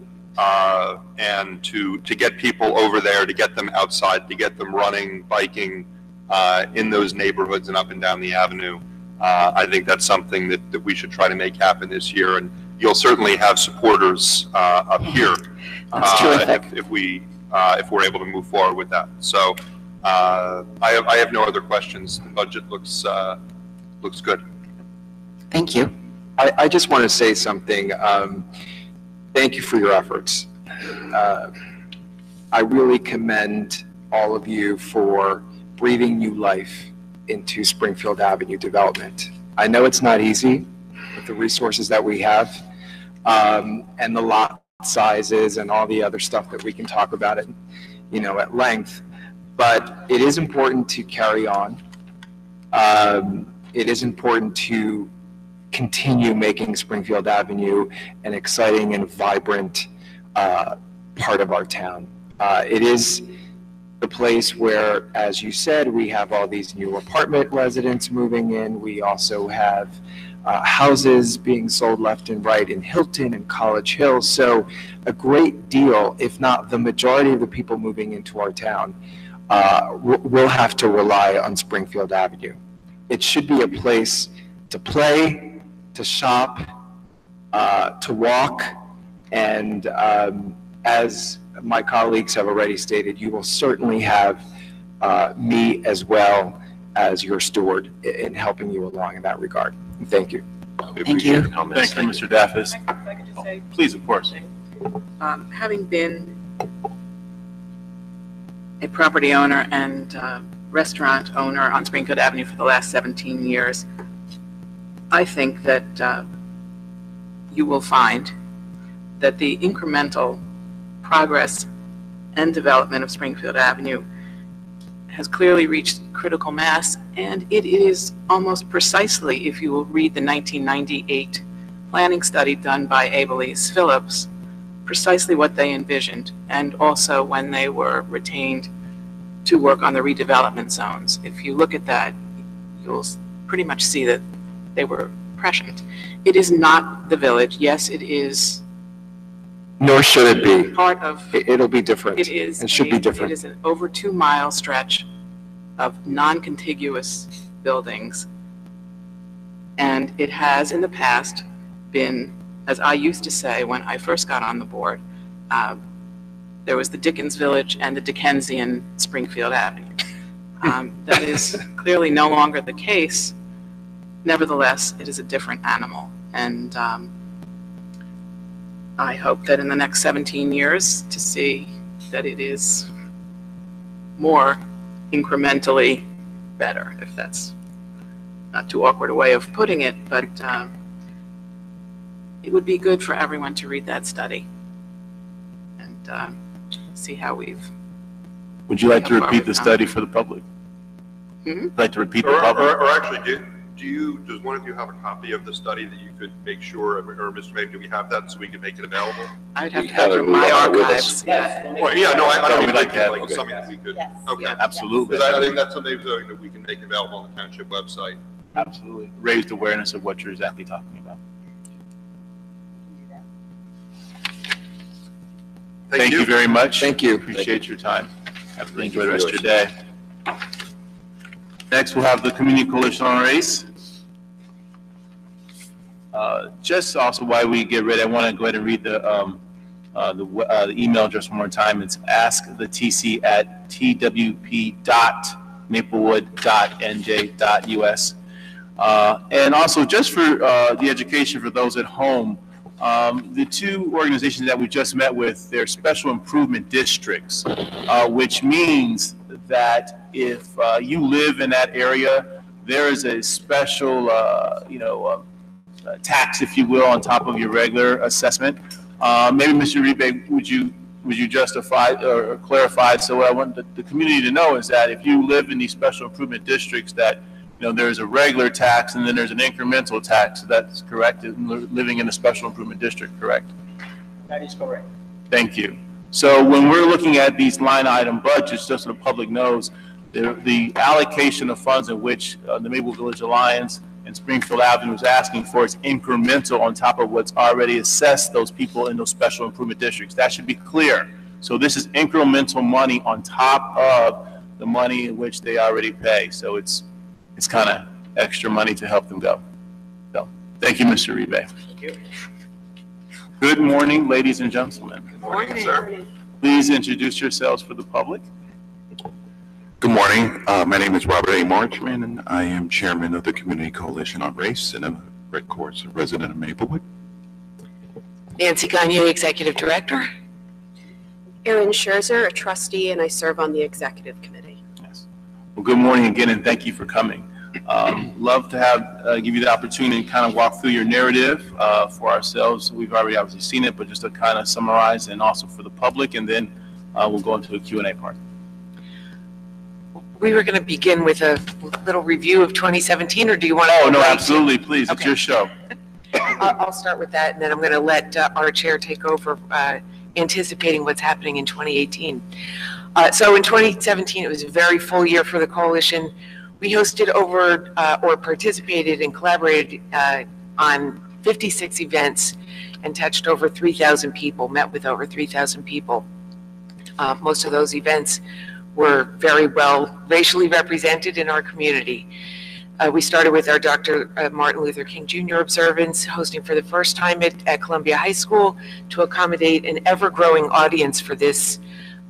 and to get people over there, to get them outside, to get them running, biking in those neighborhoods and up and down the avenue, I think that's something that we should try to make happen this year. And you'll certainly have supporters up here if we're able to move forward with that. So I have no other questions. The budget looks good. Thank you. I just want to say something. Thank you for your efforts. I really commend all of you for breathing new life into Springfield Avenue development. I know it's not easy with the resources that we have and the lot sizes and all the other stuff that we can talk about it, at length, but it is important to carry on. It is important to continue making Springfield Avenue an exciting and vibrant part of our town. It is the place where, as you said, we have all these new apartment residents moving in. We also have houses being sold left and right in Hilton and College Hill. So a great deal, if not the majority of the people moving into our town, will have to rely on Springfield Avenue. It should be a place to play, to shop, to walk, and as my colleagues have already stated, you will certainly have me as well as your steward in helping you along in that regard. Thank you. Thank you. Thank you, Mr. Daffis. If I could just say, Please, of course. having been a property owner and restaurant owner on Springfield Avenue for the last 17 years, I think that you will find that the incremental progress and development of Springfield Avenue has clearly reached critical mass, and it is almost precisely, if you will read the 1998 planning study done by Abelise Phillips, precisely what they envisioned, and also when they were retained to work on the redevelopment zones. If you look at that, you'll pretty much see that they were prescient. It is not the village. Yes, it is. Nor should it be. Part of. It'll be different. It is. It should be different. It is an over 2-mile stretch of non-contiguous buildings. And it has in the past been, as I used to say when I first got on the board, there was the Dickens Village and the Dickensian Springfield Avenue. That is clearly no longer the case. Nevertheless, it is a different animal. And I hope that in the next 17 years to see that it is more incrementally better, if that's not too awkward a way of putting it, but it would be good for everyone to read that study and see how we've. Would you like to repeat the study for the public? Mhm. Like to repeat the public? Or actually, does one of you have a copy of the study that you could make sure, or Mr. Mayor, do we have that so we can make it available? I'd have to have go it through my with archives. us. Yeah. Well, yeah, no, I don't we'd mean like to have like it. something that we could, okay. Yeah. Absolutely. Because I think that's something that we can make available on the township website. Absolutely. Raised awareness of what you're exactly talking about. Thank you very much. Thank you. Appreciate your time. Have a enjoy the rest of your day. Next, we'll have the Community Coalition on Race. Just also while we get ready, I want to go ahead and read the email address one more time. It's asktwp.maplewood.nj.us. And also, just for the education for those at home, the two organizations that we just met with, they're special improvement districts, which means that if you live in that area, there is a special, tax, if you will, on top of your regular assessment. Maybe Mr. Rebate, would you justify or clarify? So what I want the community to know is that if you live in these special improvement districts, that there's a regular tax and then there's an incremental tax. That's correct. Living in a special improvement district, correct? That is correct. Thank you. So when we're looking at these line item budgets, just so the public knows, the allocation of funds in which the Maple Village Alliance and Springfield Avenue is asking for is incremental on top of what's already assessed those people in those special improvement districts. That should be clear. So this is incremental money on top of the money in which they already pay. So it's kind of extra money to help them go. So thank you, Mr. Rebate. Thank you. Good morning, ladies and gentlemen. Good morning, sir. Please introduce yourselves for the public. Good morning. My name is Robert A. Marchman, and I am chairman of the Community Coalition on Race, and I'm, of course, a resident of Maplewood. Nancy Gagne, executive director. Erin Scherzer, a trustee, and I serve on the executive committee. Yes. Well, good morning again, and thank you for coming. Love to have give you the opportunity to kind of walk through your narrative for ourselves. We've already obviously seen it, but just to kind of summarize, and also for the public, and then we'll go into a Q&A part. We were going to begin with a little review of 2017, or do you want to? Oh, no, absolutely, please. It's your show. I'll start with that, and then I'm going to let our chair take over, anticipating what's happening in 2018. So in 2017, it was a very full year for the coalition. We hosted over, or participated and collaborated on 56 events and touched over 3,000 people, met with over 3,000 people. Most of those events were very well racially represented in our community. We started with our Dr. Martin Luther King Jr. observance, hosting for the first time at Columbia High School to accommodate an ever-growing audience for this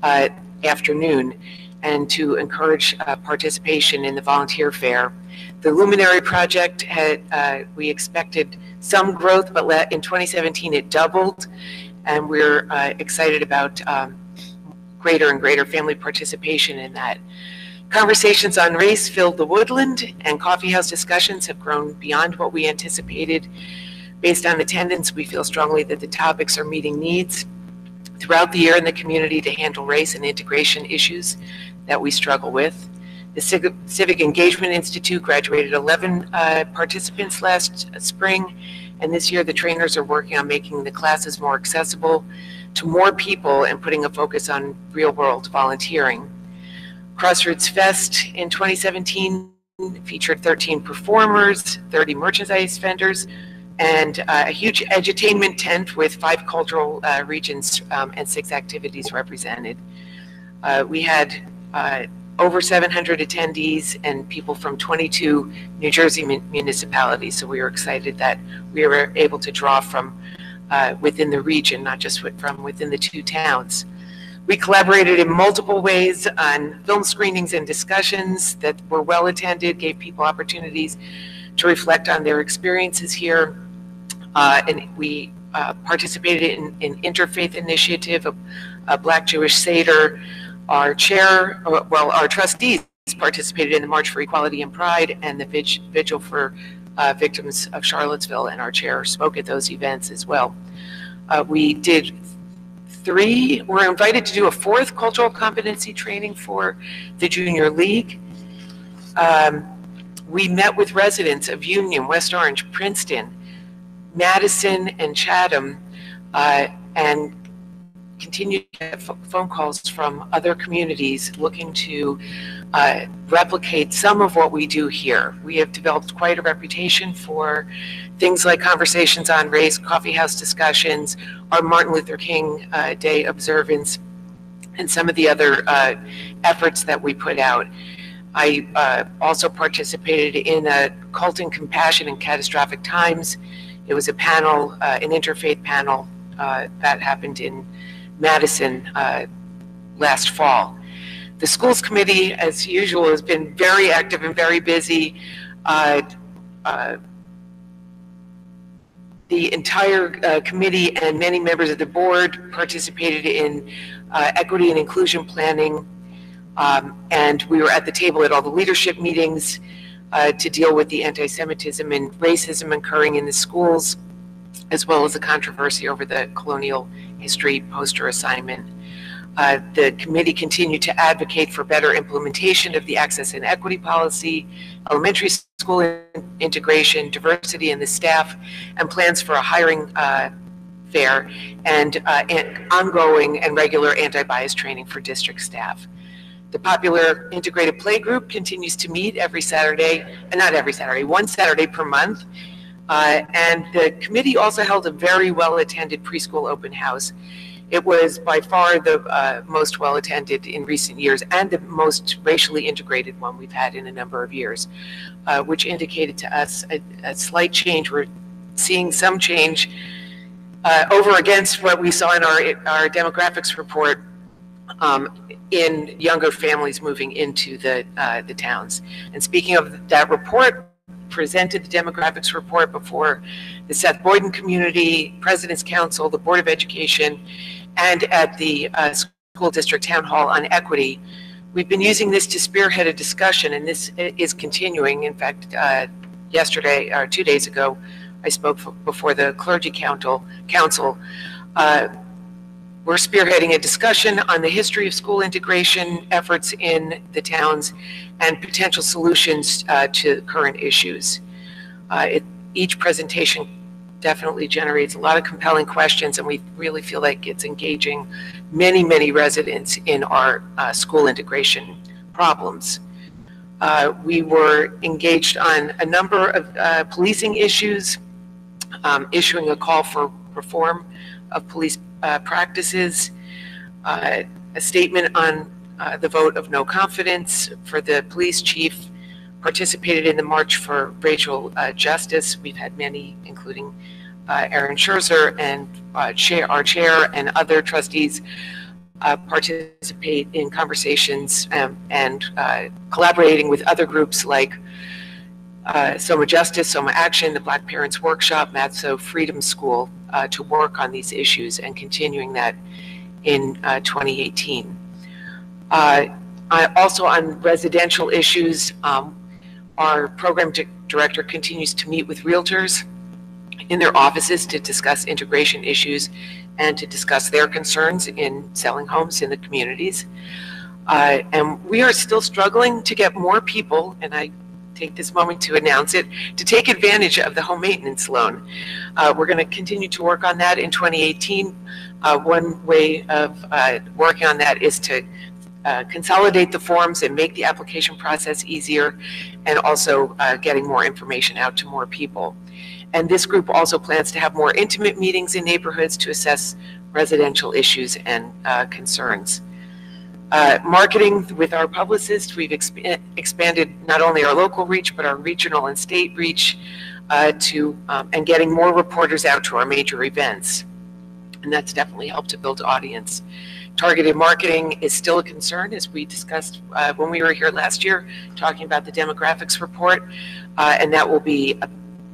afternoon and to encourage participation in the volunteer fair. The Luminary Project had, we expected some growth, but in 2017 it doubled, and we're excited about greater and greater family participation in that. Conversations on race filled the woodland, and coffeehouse discussions have grown beyond what we anticipated. Based on attendance, we feel strongly that the topics are meeting needs throughout the year in the community to handle race and integration issues that we struggle with. The Civic Engagement Institute graduated 11 participants last spring, and this year the trainers are working on making the classes more accessible to more people and putting a focus on real-world volunteering. Crossroads Fest in 2017 featured 13 performers, 30 merchandise vendors, and a huge edutainment tent with 5 cultural regions and 6 activities represented. We had over 700 attendees and people from 22 New Jersey municipalities, so we were excited that we were able to draw from within the region, not just from within the 2 towns. We collaborated in multiple ways on film screenings and discussions that were well attended, gave people opportunities to reflect on their experiences here. And we participated in Interfaith Initiative, a Black Jewish Seder. Our chair, well, our trustees participated in the March for Equality and Pride and the Vigil for Victims of Charlottesville, and our chair spoke at those events as well. We did 3, we're invited to do a 4th cultural competency training for the Junior League. We met with residents of Union, West Orange, Princeton, Madison, and Chatham, and continued to get phone calls from other communities looking to replicate some of what we do here. We have developed quite a reputation for things like conversations on race, coffeehouse discussions, our Martin Luther King Day observance, and some of the other efforts that we put out. I also participated in a Cult and Compassion in Catastrophic Times. It was a panel, an interfaith panel that happened in Madison last fall. The schools committee, as usual, has been very active and very busy. The entire committee and many members of the board participated in equity and inclusion planning, and we were at the table at all the leadership meetings to deal with the anti-Semitism and racism occurring in the schools, as well as the controversy over the colonial history poster assignment. The committee continued to advocate for better implementation of the access and equity policy, elementary school integration, diversity in the staff, and plans for a hiring fair, and ongoing and regular anti-bias training for district staff. The popular integrated play group continues to meet every Saturday, not every Saturday, one Saturday per month. And the committee also held a very well-attended preschool open house. It was by far the most well-attended in recent years and the most racially integrated one we've had in a number of years, which indicated to us a slight change. We're seeing some change over against what we saw in our demographics report in younger families moving into the towns. And speaking of that report, presented the demographics report before the Seth Boyden Community, President's Council, the Board of Education, and at the School District Town Hall on Equity. We've been using this to spearhead a discussion, and this is continuing. In fact, yesterday, or 2 days ago, I spoke before the Clergy Council. We're spearheading a discussion on the history of school integration efforts in the towns and potential solutions to current issues. Each presentation definitely generates a lot of compelling questions, and we really feel like it's engaging many, many residents in our school integration problems. We were engaged on a number of policing issues, issuing a call for reform of police practices, a statement on the vote of no confidence for the police chief, participated in the March for Racial Justice. We've had many, including Aaron Scherzer and our chair and other trustees participate in conversations and collaborating with other groups like Soma Justice, Soma Action, the Black Parents Workshop, Matzo Freedom School to work on these issues and continuing that in 2018. Also on residential issues, our program director continues to meet with realtors in their offices to discuss integration issues and to discuss their concerns in selling homes in the communities. And we are still struggling to get more people, and I take this moment to announce it, to take advantage of the home maintenance loan. We're going to continue to work on that in 2018. One way of working on that is to consolidate the forms and make the application process easier, and also getting more information out to more people. And this group also plans to have more intimate meetings in neighborhoods to assess residential issues and concerns. Marketing with our publicists, we've expanded not only our local reach, but our regional and state reach and getting more reporters out to our major events. And that's definitely helped to build audience. Targeted marketing is still a concern, as we discussed when we were here last year, talking about the demographics report, and that will be a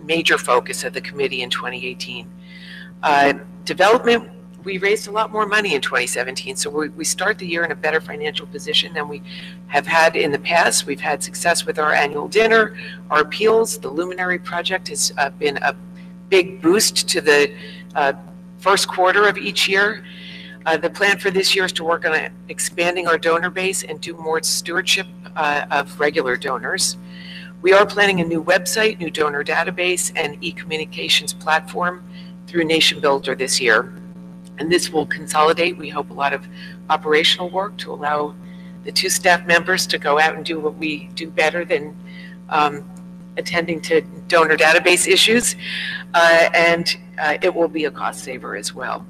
major focus of the committee in 2018. Development, we raised a lot more money in 2017, so we start the year in a better financial position than we have had in the past. We've had success with our annual dinner, our appeals. The Luminary Project has been a big boost to the first quarter of each year. The plan for this year is to work on expanding our donor base and do more stewardship of regular donors. We are planning a new website, new donor database, and e-communications platform through Nation Builder this year. And this will consolidate, we hope, a lot of operational work to allow the 2 staff members to go out and do what we do better than attending to donor database issues. And it will be a cost saver as well.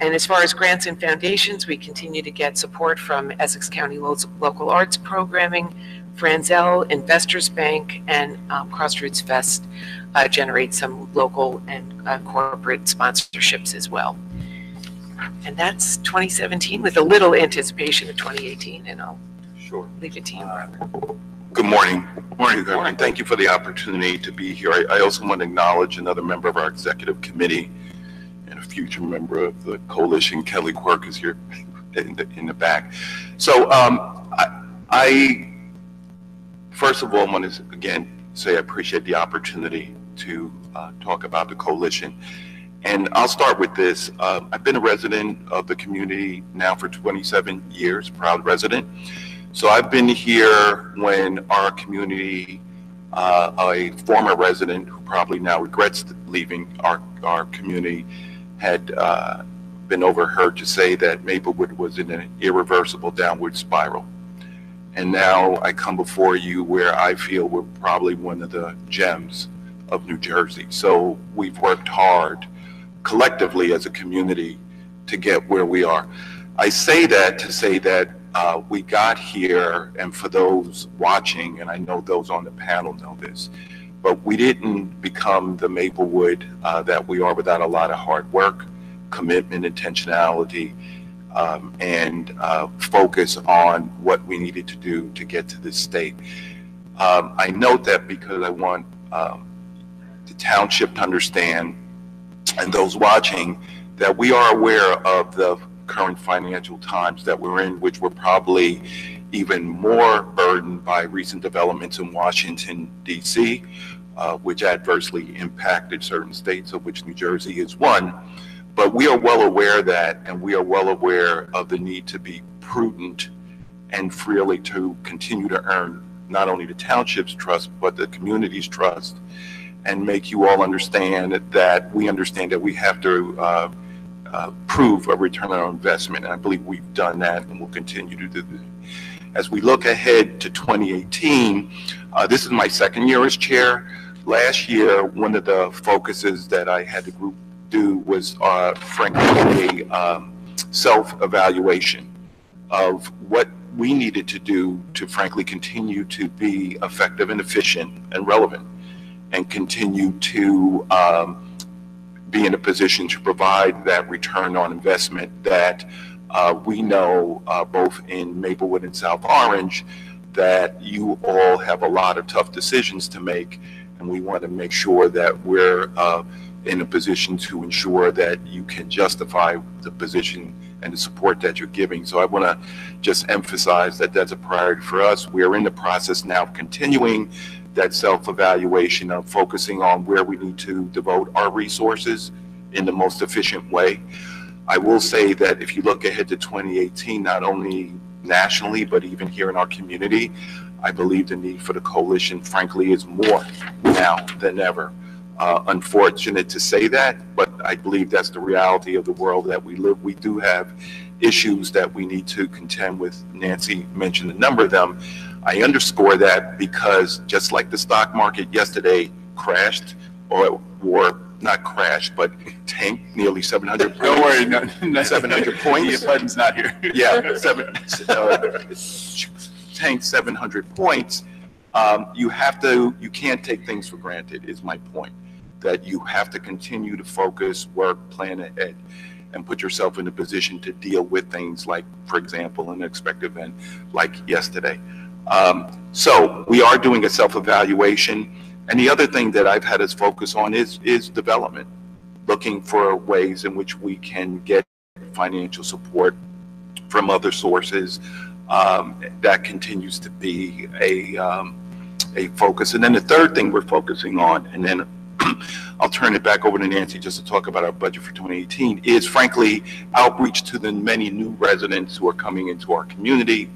And as far as grants and foundations, we continue to get support from Essex County Local Arts Programming, Franzel, Investors Bank, and Crossroads Fest generate some local and corporate sponsorships as well. And that's 2017 with a little anticipation of 2018, and I'll leave it to you, Robert. Good morning. Morning, and thank you for the opportunity to be here. I also want to acknowledge another member of our executive committee and a future member of the coalition, Kelly Quirk, is here in the back. So I first of all want to again say I appreciate the opportunity to talk about the coalition. And I'll start with this. I've been a resident of the community now for 27 years, proud resident. So I've been here when our community, a former resident who probably now regrets leaving our community, had been overheard to say that Maplewood was in an irreversible downward spiral. And now I come before you where I feel we're probably one of the gems of New Jersey. So we've worked hard collectively as a community to get where we are. I say that to say that we got here, and for those watching, and I know those on the panel know this, but we didn't become the Maplewood that we are without a lot of hard work, commitment, intentionality, and focus on what we needed to do to get to this state. I note that because I want the township to understand, and those watching, that we are aware of the current financial times that we're in, which we're probably even more burdened by recent developments in Washington, D.C., which adversely impacted certain states, of which New Jersey is one. But we are well aware of that, and we are well aware of the need to be prudent and freely to continue to earn not only the township's trust, but the community's trust, and make you all understand that we understand that we have to prove a return on our investment. And I believe we've done that and will continue to do that. As we look ahead to 2018, this is my second year as chair. Last year, one of the focuses that I had the group do was frankly a self-evaluation of what we needed to do to frankly continue to be effective and efficient and relevant, and continue to be in a position to provide that return on investment that we know both in Maplewood and South Orange that you all have a lot of tough decisions to make, and we want to make sure that we're in a position to ensure that you can justify the position and the support that you're giving. So I want to just emphasize that that's a priority for us. We are in the process now of continuing that self-evaluation of focusing on where we need to devote our resources in the most efficient way. I will say that if you look ahead to 2018, not only nationally, but even here in our community, I believe the need for the coalition, frankly, is more now than ever. Unfortunate to say that, but I believe that's the reality of the world that we live. We do have issues that we need to contend with. Nancy mentioned a number of them. I underscore that because just like the stock market yesterday crashed, or not crashed, but tanked nearly 700 points. Don't worry, 700 points. The button's not here. Yeah, tanked 700 points. You can't take things for granted, is my point. That you have to continue to focus, work, plan ahead, and put yourself in a position to deal with things like, for example, an unexpected event like yesterday. So we are doing a self-evaluation. And the other thing that I've had us focus on is development, looking for ways in which we can get financial support from other sources. That continues to be a focus. And then the third thing we're focusing on, and then I'll turn it back over to Nancy just to talk about our budget for 2018, is frankly outreach to the many new residents who are coming into our community,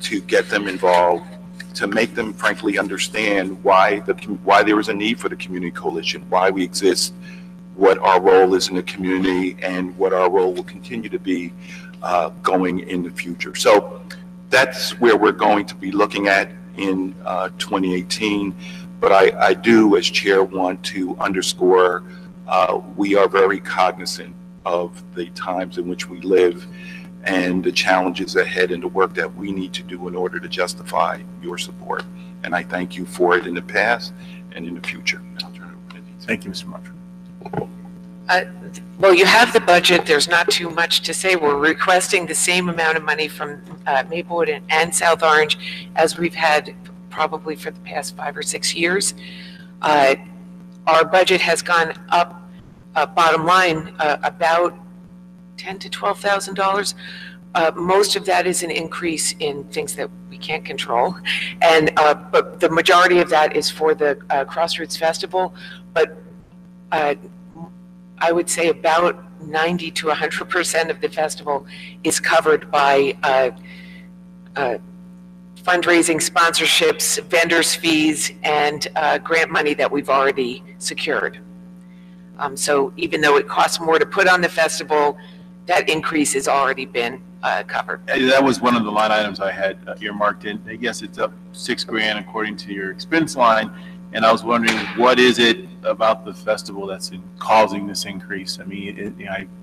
to get them involved, to make them frankly understand why there is a need for the community coalition, why we exist, what our role is in the community, and what our role will continue to be going in the future. So that's where we're going to be looking at in 2018. But I do, as chair, want to underscore we are very cognizant of the times in which we live and the challenges ahead and the work that we need to do in order to justify your support. And I thank you for it in the past and in the future. I'll turn it over to Nancy. Thank you, Mr. Marshall. Well, you have the budget. There's not too much to say. We're requesting the same amount of money from Maplewood and South Orange as we've had probably for the past 5 or 6 years. Our budget has gone up, bottom line, about $10,000 to $12,000. Most of that is an increase in things that we can't control, and but the majority of that is for the Crossroads Festival. But I would say about 90 to 100% of the festival is covered by fundraising, sponsorships, vendors' fees, and grant money that we've already secured. So even though it costs more to put on the festival, that increase has already been covered. That was one of the line items I had earmarked in. I guess it's up $6,000 according to your expense line. And I was wondering, what is it about the festival that's causing this increase? I mean,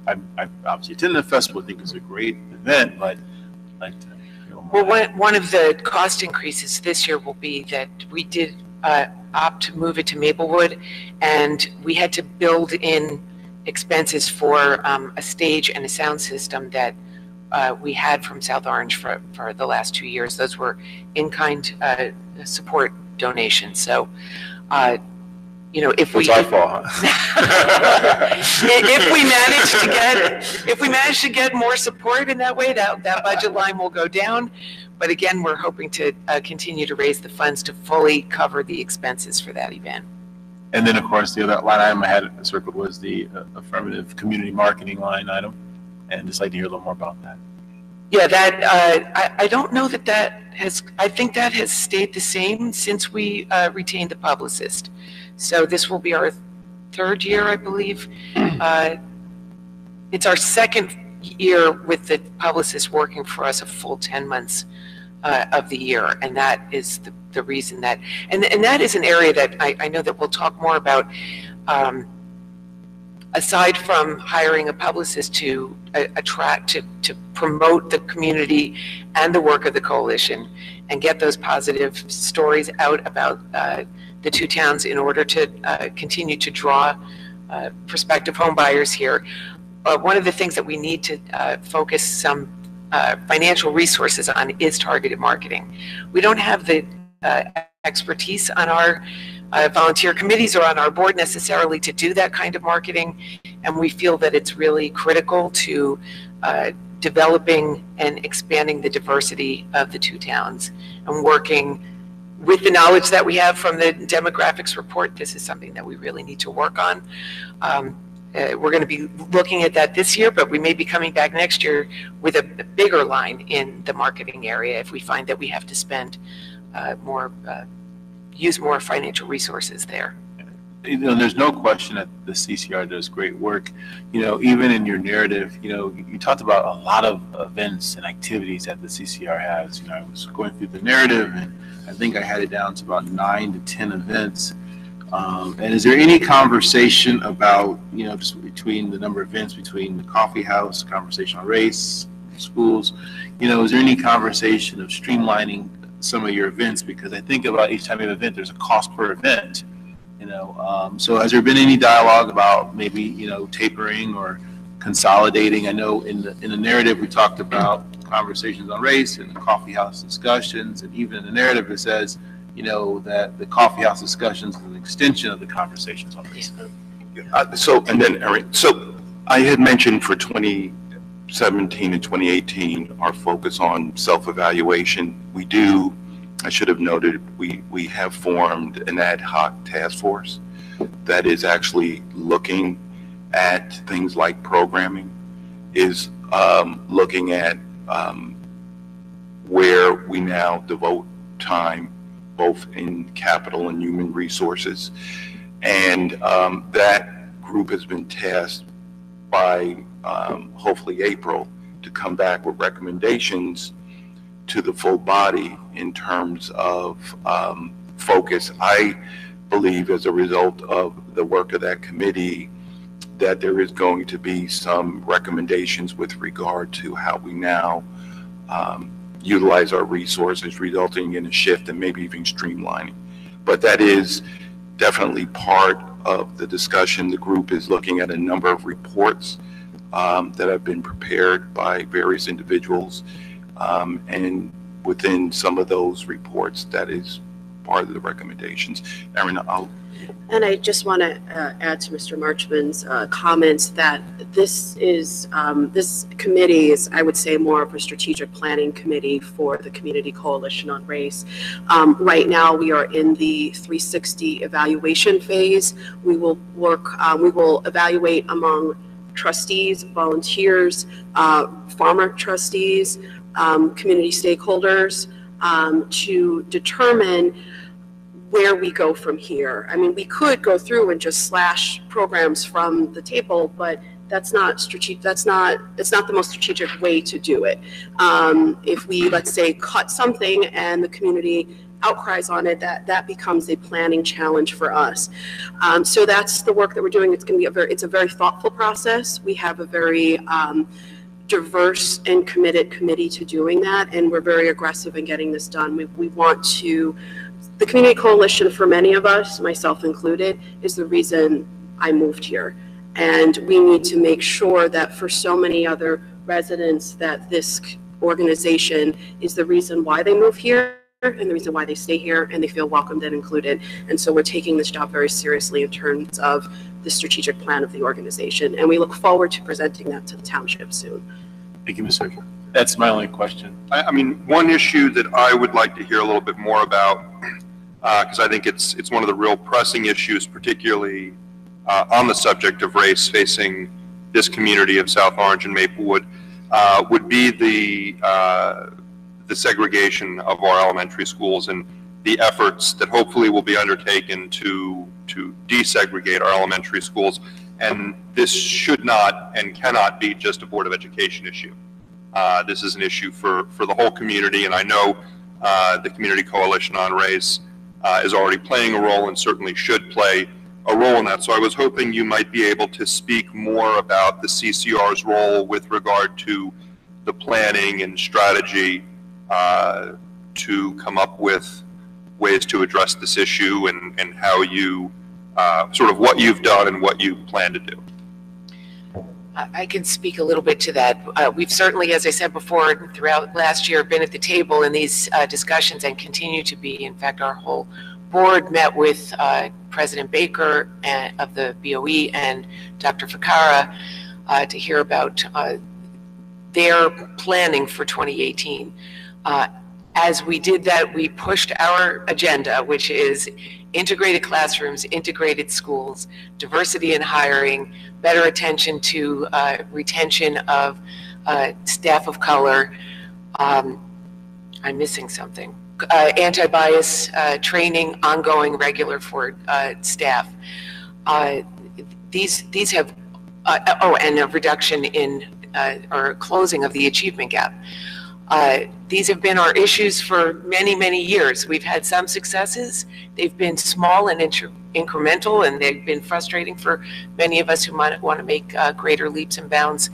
I obviously attended the festival. I think it's a great event, but I'd like to know more. Well, one of the cost increases this year will be that we did opt to move it to Maplewood, and we had to build in expenses for a stage and a sound system that we had from South Orange for the last 2 years. Those were in-kind support donations. So, if we It's our fault, huh? if we manage to get more support in that way, that budget line will go down. But again, we're hoping to continue to raise the funds to fully cover the expenses for that event. And then, of course, the other line item I had circled was the affirmative community marketing line item. And just like to hear a little more about that. Yeah, that I don't know that has. I think that has stayed the same since we retained the publicist. So this will be our 3rd year, I believe. It's our 2nd year with the publicist working for us a full 10 months of the year, and that is the reason that. And that is an area that I know that we'll talk more about. Aside from hiring a publicist to attract, to promote the community and the work of the coalition and get those positive stories out about the two towns in order to continue to draw prospective home buyers here, one of the things that we need to focus some financial resources on is targeted marketing. We don't have the expertise on our volunteer committees or on our board necessarily to do that kind of marketing, and we feel that it's really critical to developing and expanding the diversity of the two towns and working with the knowledge that we have from the demographics report. This is something that we really need to work on. We're going to be looking at that this year, but we may be coming back next year with a bigger line in the marketing area if we find that we have to spend use more financial resources there. There's no question that the CCR does great work. Even in your narrative, you talked about a lot of events and activities that the CCR has. I was going through the narrative, and I think I had it down to about 9 to 10 events. And is there any conversation about, just between the number of events, between the coffee house, conversation on race, schools, is there any conversation of streamlining some of your events? Because I think about each time you have an event, there's a cost per event, so has there been any dialogue about maybe, tapering or consolidating? I know in the narrative, we talked about conversations on race and the coffee house discussions, and even in the narrative, it says, that the coffee house discussions is an extension of the conversations on race. Erin, so I had mentioned for 2017 and 2018, our focus on self-evaluation. I should have noted, we have formed an ad hoc task force that is actually looking at things like programming, is looking at where we now devote time, both in capital and human resources. And that group has been tasked by hopefully April to come back with recommendations to the full body in terms of focus. I believe as a result of the work of that committee that there is going to be some recommendations with regard to how we now utilize our resources, resulting in a shift and maybe even streamlining. But that is definitely part of the discussion. The group is looking at a number of reports that have been prepared by various individuals, and within some of those reports, that is part of the recommendations. Erin, And I just want to add to Mr. Marchman's comments that this committee is, I would say, more of a strategic planning committee for the Community Coalition on Race. Right now, we are in the 360 evaluation phase. We will evaluate among trustees, volunteers, farmer trustees, community stakeholders, to determine where we go from here. I mean, we could go through and just slash programs from the table, but that's not strategic. It's not the most strategic way to do it. If we, let's say, cut something and the community outcries on it, that becomes a planning challenge for us. So that's the work that we're doing. It's going to be it's a very thoughtful process. We have a very diverse and committed committee to doing that, and we're very aggressive in getting this done. We want to, the Community Coalition, for many of us, myself included, is the reason I moved here. And we need to make sure that for so many other residents that this organization is the reason why they move here and the reason why they stay here and they feel welcomed and included. And so we're taking this job very seriously in terms of the strategic plan of the organization. And we look forward to presenting that to the township soon. Thank you, Ms. Fisher. That's my only question. I mean, one issue that I would like to hear a little bit more about, because I think it's one of the real pressing issues, particularly on the subject of race facing this community of South Orange and Maplewood, would be the segregation of our elementary schools and the efforts that hopefully will be undertaken to desegregate our elementary schools. And this should not and cannot be just a Board of Education issue. This is an issue for the whole community, and I know the Community Coalition on Race is already playing a role and certainly should play a role in that. So I was hoping you might be able to speak more about the CCR's role with regard to the planning and strategy to come up with ways to address this issue and how you, sort of what you've done and what you plan to do. I can speak a little bit to that. We've certainly, as I said before, throughout last year, been at the table in these discussions and continue to be. In fact, our whole board met with President Baker of the BOE and Dr. Ficara to hear about their planning for 2018. As we did that, we pushed our agenda, which is integrated classrooms, integrated schools, diversity in hiring, better attention to retention of staff of color. I'm missing something. Anti-bias training, ongoing, regular for staff. These have, and a reduction in or closing of the achievement gap. These have been our issues for many, many years. We've had some successes. They've been small and incremental, and they've been frustrating for many of us who might want to make greater leaps and bounds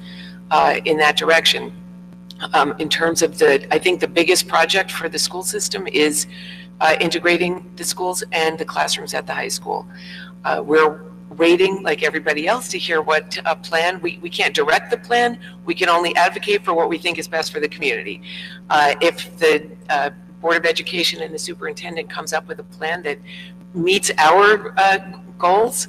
in that direction. In terms of I think the biggest project for the school system is integrating the schools and the classrooms at the high school. We're waiting, like everybody else, to hear what plan. We can't direct the plan. We can only advocate for what we think is best for the community. If the Board of Education and the superintendent comes up with a plan that meets our goals,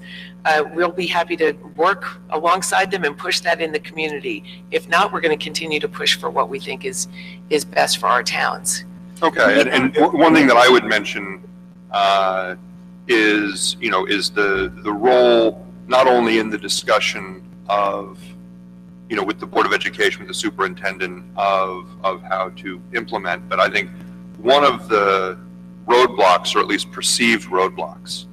we'll be happy to work alongside them and push that in the community. If not, we're going to continue to push for what we think is best for our towns. Okay, and one thing that I would mention is the role not only in the discussion of with the Board of Education, with the superintendent of how to implement, but I think one of the roadblocks, or at least perceived roadblocks,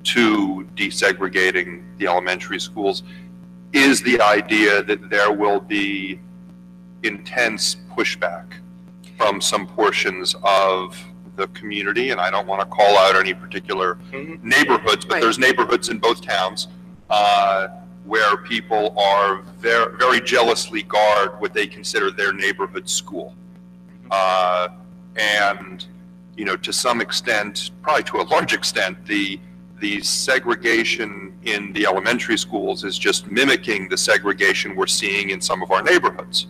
to desegregating the elementary schools is the idea that there will be intense pushback from some portions of the community, and I don't want to call out any particular neighborhoods, but there's neighborhoods in both towns where people are very, very jealously guard what they consider their neighborhood school. And, to some extent, probably to a large extent, the segregation in the elementary schools is just mimicking the segregation we're seeing in some of our neighborhoods.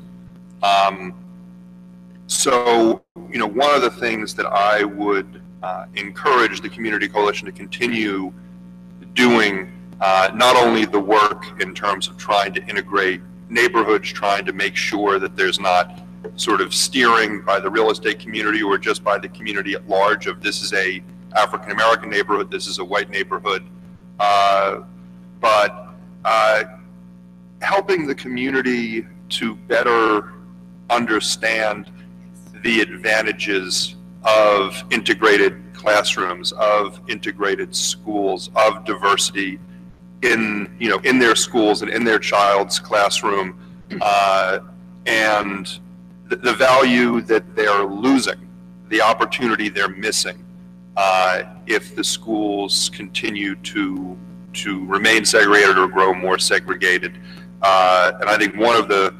So, one of the things that I would encourage the Community Coalition to continue doing, not only the work in terms of trying to integrate neighborhoods, trying to make sure that there's not sort of steering by the real estate community or just by the community at large of this is a African-American neighborhood, this is a white neighborhood, but helping the community to better understand the advantages of integrated classrooms, of integrated schools, of diversity in their schools and in their child's classroom, and the value that they're losing, the opportunity they're missing, if the schools continue to remain segregated or grow more segregated. And I think one of the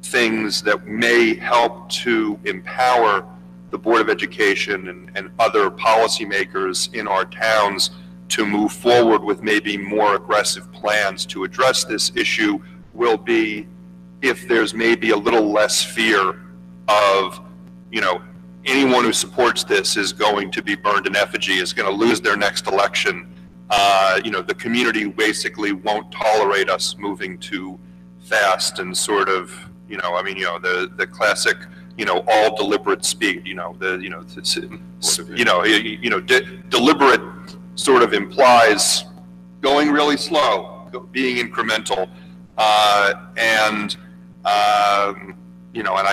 things that may help to empower the Board of Education and other policymakers in our towns to move forward with maybe more aggressive plans to address this issue will be if there's maybe a little less fear of, anyone who supports this is going to be burned in effigy, is going to lose their next election. The community basically won't tolerate us moving too fast and sort of, the classic, all deliberate speed, deliberate sort of implies going really slow, being incremental. And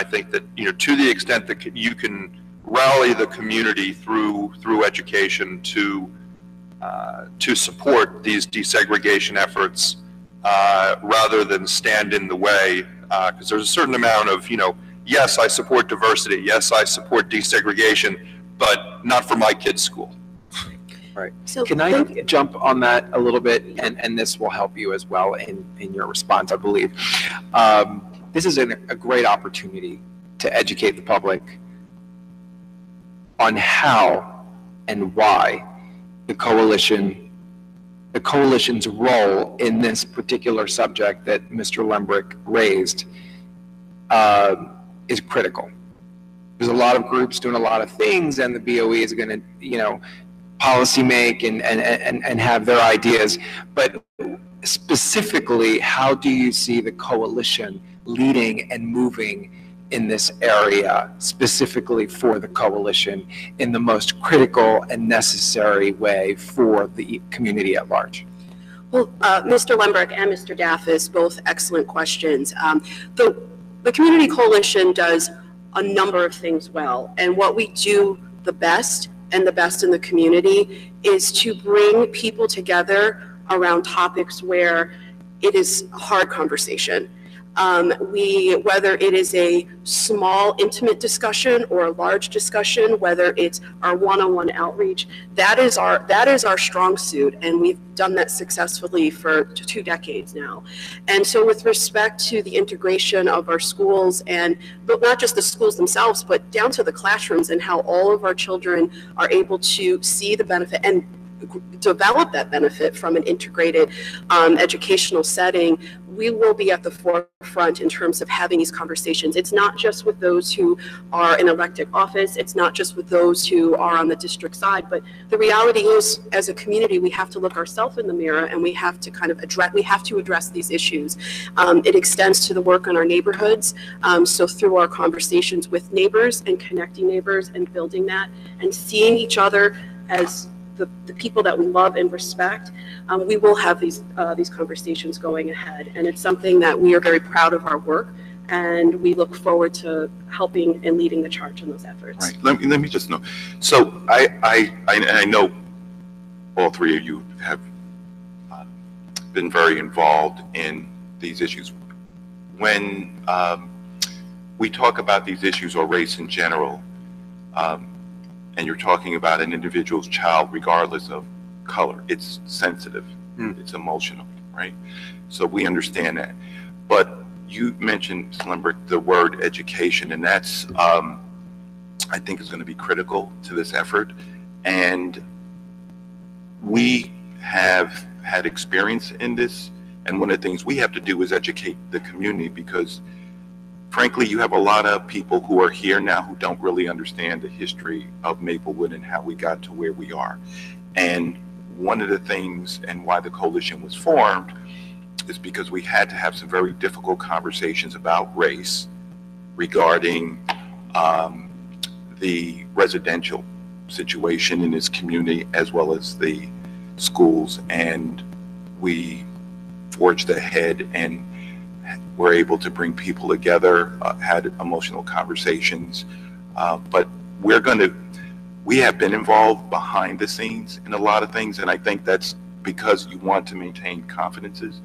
I think that, to the extent that you can rally the community through education to support these desegregation efforts, rather than stand in the way, because there's a certain amount of, yes, I support diversity, yes, I support desegregation, but not for my kid's school. Right. So can I jump on that a little bit, and this will help you as well in your response, I believe. This is a great opportunity to educate the public on how and why the coalition's role in this particular subject that Mr. Lembrick raised is critical. There's a lot of groups doing a lot of things, and the BOE is going to, policy make and have their ideas. But specifically, how do you see the coalition leading and moving in this area, specifically for the coalition, in the most critical and necessary way for the community at large? Well, Mr. Lembrick and Mr. Daffis, both excellent questions. The Community Coalition does a number of things well, and what we do the best and the best in the community is to bring people together around topics where it is a hard conversation. Whether it is a small, intimate discussion or a large discussion, whether it's our one-on-one outreach, that is our strong suit, and we've done that successfully for 2 decades now. And so with respect to the integration of our schools, but not just the schools themselves, but down to the classrooms and how all of our children are able to see the benefit and develop that benefit from an integrated educational setting, we will be at the forefront in terms of having these conversations. It's not just with those who are in elected office, it's not just with those who are on the district side, but the reality is, as a community, we have to look ourselves in the mirror and we have to kind of address these issues. It extends to the work in our neighborhoods, so through our conversations with neighbors and connecting neighbors and building that and seeing each other as the people that we love and respect, we will have these conversations going ahead. And it's something that we are very proud of our work, and we look forward to helping and leading the charge in those efforts. Right. Let me just know. So I know all three of you have been very involved in these issues. When we talk about these issues or race in general, and you're talking about an individual's child regardless of color, it's sensitive, it's emotional, right? So we understand that. But you mentioned, Lembrick, the word education, and that's, I think, is going to be critical to this effort. And we have had experience in this, and one of the things we have to do is educate the community, because frankly, you have a lot of people who are here now who don't really understand the history of Maplewood and how we got to where we are. And one of the things, and why the coalition was formed, is because we had to have some very difficult conversations about race regarding the residential situation in this community as well as the schools. And we forged ahead and were able to bring people together, had emotional conversations, but we have been involved behind the scenes in a lot of things, and I think that's because you want to maintain confidences.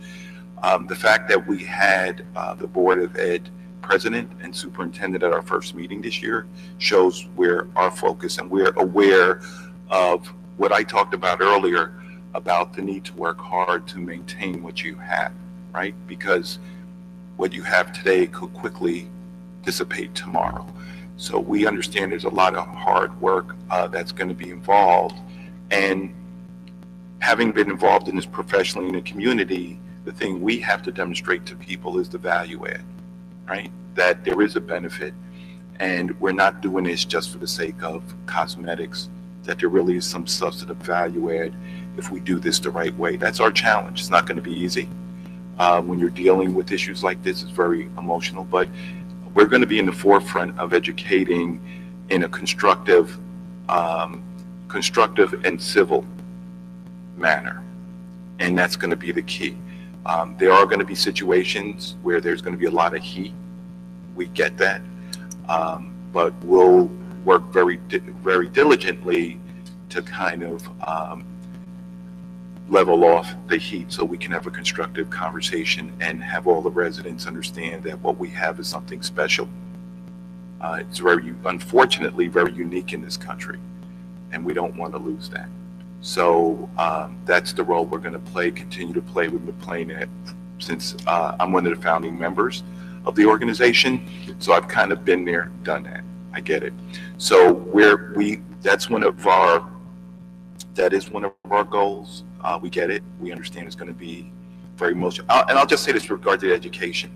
The fact that we had the Board of Ed president and superintendent at our first meeting this year shows where our focus, and we're aware of what I talked about earlier about the need to work hard to maintain what you have, right? Because what you have today could quickly dissipate tomorrow. So we understand there's a lot of hard work that's going to be involved. And having been involved in this professionally in the community, the thing we have to demonstrate to people is the value add, right? That there is a benefit, and we're not doing this just for the sake of cosmetics, that there really is some substantive value add if we do this the right way. That's our challenge. It's not going to be easy. When you're dealing with issues like this, it's very emotional, but we're going to be in the forefront of educating in a constructive and civil manner. And that's going to be the key. There are going to be situations where there's going to be a lot of heat. We get that. But we'll work very diligently to kind of level off the heat so we can have a constructive conversation and have all the residents understand that what we have is something special. It's unfortunately very unique in this country, and we don't want to lose that. So that's the role we're going to play, continue to play. We've been playing it since I'm one of the founding members of the organization. So I've kind of been there, done that. I get it. So that is one of our goals. We get it. We understand it's going to be very emotional. And I'll just say this with regard to education,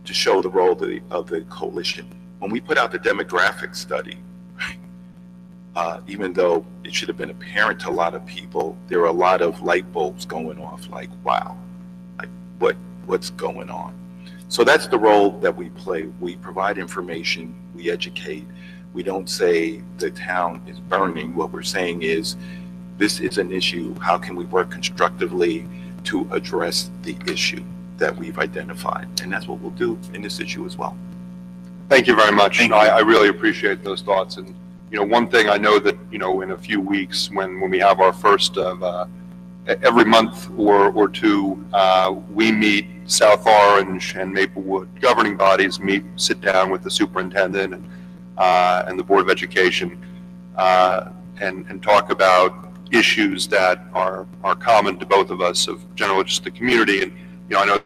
to show the role of the coalition. When we put out the demographic study, even though it should have been apparent to a lot of people, there are a lot of light bulbs going off, like, wow, like what's going on? So that's the role that we play. We provide information, we educate. We don't say the town is burning. What we're saying is, this is an issue. How can we work constructively to address the issue that we've identified? And that's what we'll do in this issue as well. Thank you very much. I really appreciate those thoughts. And, one thing I know that, in a few weeks when we have our first of every month or two, we meet South Orange and Maplewood governing bodies sit down with the superintendent and the Board of Education and talk about issues that are common to both of us, of generally just the community. And I know